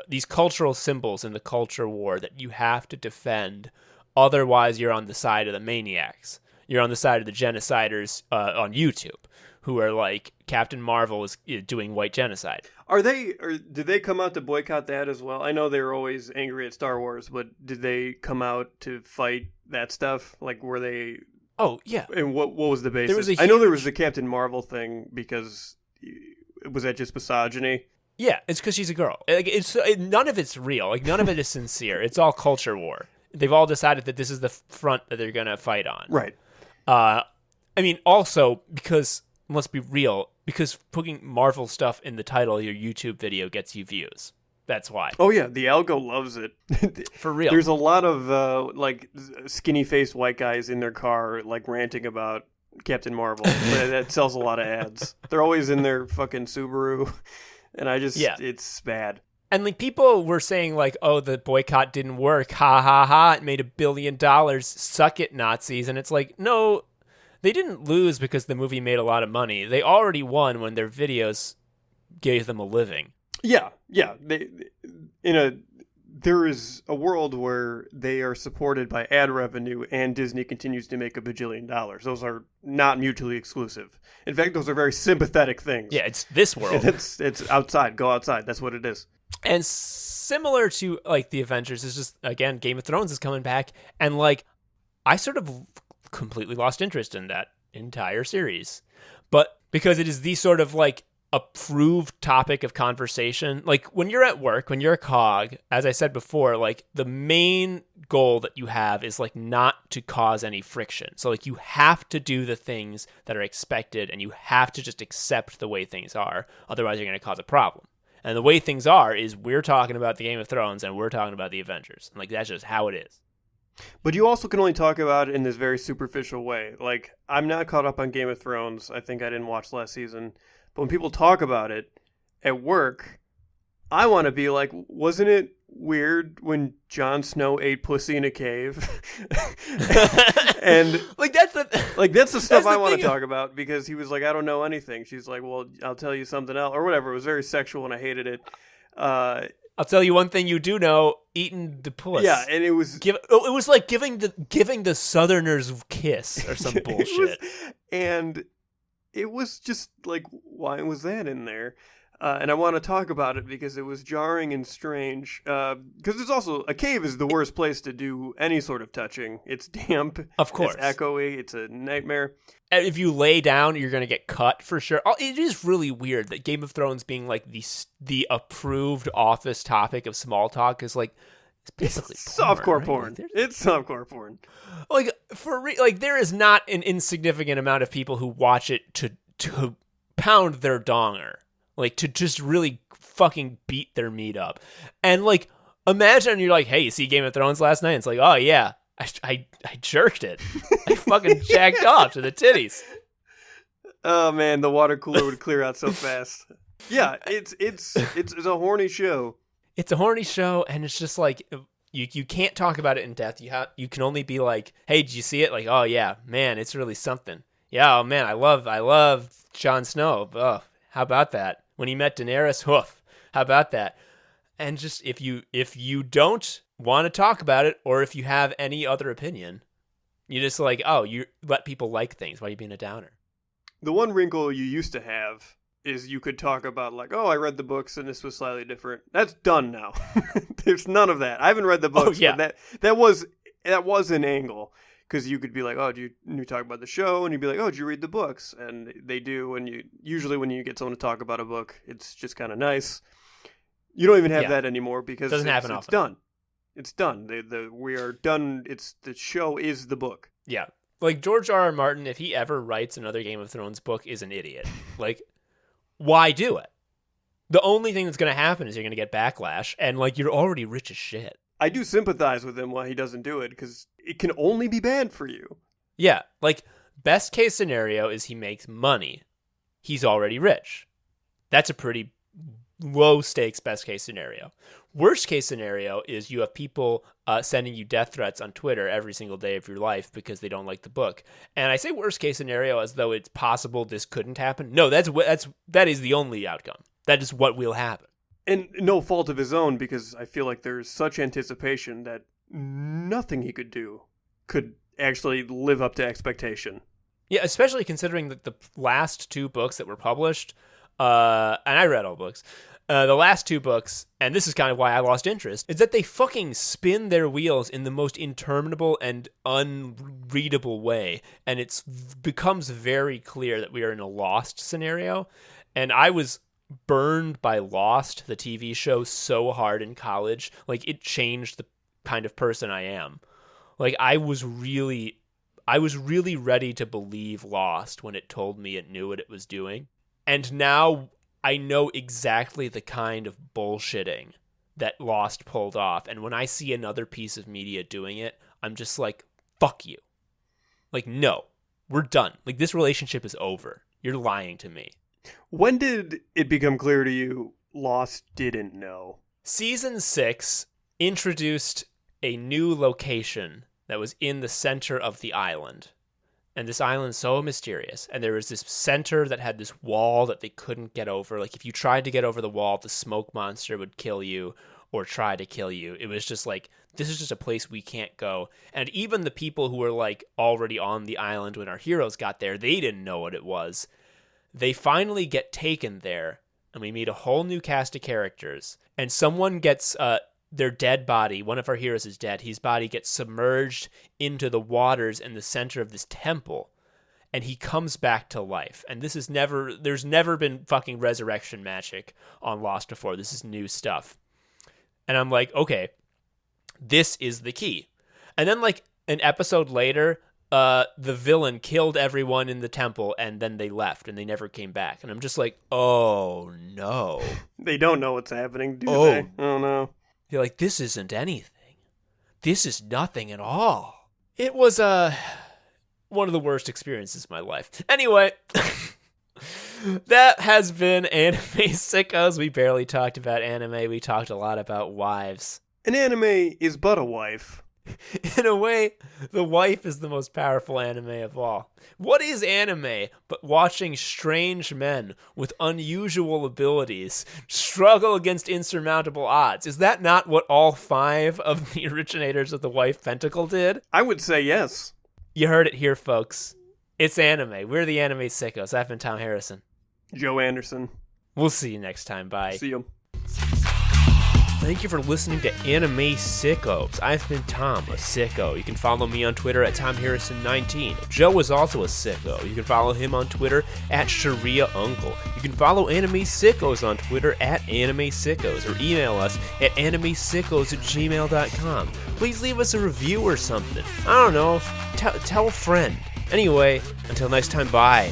A: these cultural symbols in the culture war that you have to defend. Otherwise, you're on the side of the maniacs. You're on the side of the genociders on YouTube, who are like, Captain Marvel is doing white genocide. Did they come out to boycott that as well? I know they were always angry at Star Wars, but did they come out to fight that stuff? Like, were they? Oh yeah. And what was the basis? I know there was the Captain Marvel thing because was that just misogyny? Yeah, it's because she's a girl. None of it's real. Like, none of it is sincere. It's all culture war. They've all decided that this is the front that they're going to fight on.
B: Right.
A: I mean, also, because, let's be real, because putting Marvel stuff in the title of your YouTube video gets you views. That's why.
B: Oh, yeah. The algo loves it.
A: For real.
B: There's a lot of, skinny-faced white guys in their car, like, ranting about Captain Marvel. That sells a lot of ads. They're always in their fucking Subaru. And it's bad.
A: And like people were saying like, oh, the boycott didn't work. Ha ha ha. It made $1 billion. Suck it, Nazis. And it's like, no, they didn't lose because the movie made a lot of money. They already won when their videos gave them a living.
B: Yeah. There is a world where they are supported by ad revenue and Disney continues to make $1 bajillion. Those are not mutually exclusive. In fact, those are very sympathetic things.
A: Yeah, it's this world.
B: It's outside. Go outside. That's what it is.
A: And similar to like the Avengers, is just, again, Game of Thrones is coming back. And like, I sort of completely lost interest in that entire series. But because it is the sort of like approved topic of conversation, like when you're at work, when you're a cog, as I said before, like the main goal that you have is like not to cause any friction. So like you have to do the things that are expected and you have to just accept the way things are. Otherwise you're going to cause a problem. And the way things are is we're talking about the Game of Thrones and we're talking about the Avengers. And like that's just how it is.
B: But you also can only talk about it in this very superficial way. Like, I'm not caught up on Game of Thrones. I think I didn't watch last season. But when people talk about it at work, I want to be like, wasn't it weird when Jon Snow ate pussy in a cave? And that's the stuff I want to talk about, because he was like, I don't know anything. She's like, well, I'll tell you something else or whatever. It was very sexual and I hated it.
A: I'll tell you one thing you do know: eating the puss.
B: Yeah, and it was
A: it was like giving the Southerners a kiss or some bullshit.
B: And it was just like, why was that in there? And I want to talk about it because it was jarring and strange. Because there's also, a cave is the worst place to do any sort of touching. It's damp.
A: Of course.
B: It's echoey. It's a nightmare.
A: And if you lay down, you're going to get cut for sure. It is really weird that Game of Thrones being like the approved office topic of small talk is like, it's basically
B: softcore porn. Right? It's softcore porn.
A: Like, there is not an insignificant amount of people who watch it to pound their donger. Like, to just really fucking beat their meat up. And, like, imagine you're like, hey, you see Game of Thrones last night? And it's like, oh, yeah, I jerked it. I fucking jacked off to the titties.
B: Oh, man, the water cooler would clear out so fast. Yeah, it's a horny show.
A: It's a horny show, and it's just like, you can't talk about it in depth. You can only be like, hey, did you see it? Like, oh, yeah, man, it's really something. Yeah, oh, man, I love Jon Snow. Oh, how about that? When he met Daenerys, hoof. How about that? And just if you don't want to talk about it, or if you have any other opinion, you just like, oh, you let people like things. Why are you being a downer?
B: The one wrinkle you used to have is you could talk about like, oh, I read the books and this was slightly different. That's done now. There's none of that. I haven't read the books.
A: Oh, yeah.
B: But that was an angle. Because you could be like, oh, you talk about the show? And you'd be like, oh, did you read the books? And they do. And usually when you get someone to talk about a book, it's just kind of nice. You don't even have that anymore because
A: doesn't happen often.
B: It's done. It's done. We are done. The show is the book.
A: Yeah. Like George R.R. Martin, if he ever writes another Game of Thrones book, is an idiot. Like, why do it? The only thing that's going to happen is you're going to get backlash. And like, you're already rich as shit.
B: I do sympathize with him why he doesn't do it, because it can only be bad for you.
A: Yeah, like, best case scenario is he makes money. He's already rich. That's a pretty low stakes best case scenario. Worst case scenario is you have people sending you death threats on Twitter every single day of your life because they don't like the book. And I say worst case scenario as though it's possible this couldn't happen. No, that is the only outcome. That is what will happen.
B: And no fault of his own, because I feel like there's such anticipation that nothing he could do could actually live up to expectation.
A: Yeah, especially considering that the last two books that were published, and I read all books, the last two books, and this is kind of why I lost interest, is that they fucking spin their wheels in the most interminable and unreadable way. And it becomes very clear that we are in a Lost scenario. And I was burned by Lost, the TV show, so hard in college. Like, it changed the kind of person I am. Like, I was really ready to believe Lost when it told me it knew what it was doing. And now I know exactly the kind of bullshitting that Lost pulled off. And when I see another piece of media doing it, I'm just like, fuck you. Like, no, we're done. Like, this relationship is over. You're lying to me.
B: When did it become clear to you Lost didn't know?
A: Season 6 introduced a new location that was in the center of the island. And this island's so mysterious. And there was this center that had this wall that they couldn't get over. Like, if you tried to get over the wall, the smoke monster would kill you or try to kill you. It was just like, this is just a place we can't go. And even the people who were, like, already on the island when our heroes got there, they didn't know what it was. They finally get taken there, and we meet a whole new cast of characters. And someone gets their dead body, one of our heroes is dead, his body gets submerged into the waters in the center of this temple, and he comes back to life. And this is there's never been fucking resurrection magic on Lost before. This is new stuff. And I'm like, okay, this is the key. And then, like, an episode later, the villain killed everyone in the temple, and then they left, and they never came back. And I'm just like, oh, no.
B: They don't know what's happening, do they? Oh, no.
A: You're like, this isn't anything. This is nothing at all. It was one of the worst experiences of my life. Anyway, that has been Anime Sickos. We barely talked about anime. We talked a lot about wives.
B: An anime is but a wife.
A: In a way, the wife is the most powerful anime of all. What is anime but watching strange men with unusual abilities struggle against insurmountable odds? Is that not what all 5 of the originators of the Wife Pentacle did?
B: I would say yes.
A: You heard it here, folks. It's anime. We're the Anime Sickos. I've been Tom Harrison.
B: Joe Anderson.
A: We'll see you next time. Bye.
B: See you.
A: Thank you for listening to Anime Sickos. I've been Tom, a sicko. You can follow me on Twitter at TomHarrison19. Joe is also a sicko. You can follow him on Twitter at Sharia Uncle. You can follow Anime Sickos on Twitter at Anime Sickos, or email us at animesickos@gmail.com. Please leave us a review or something. I don't know. Tell a friend. Anyway, until next time, bye.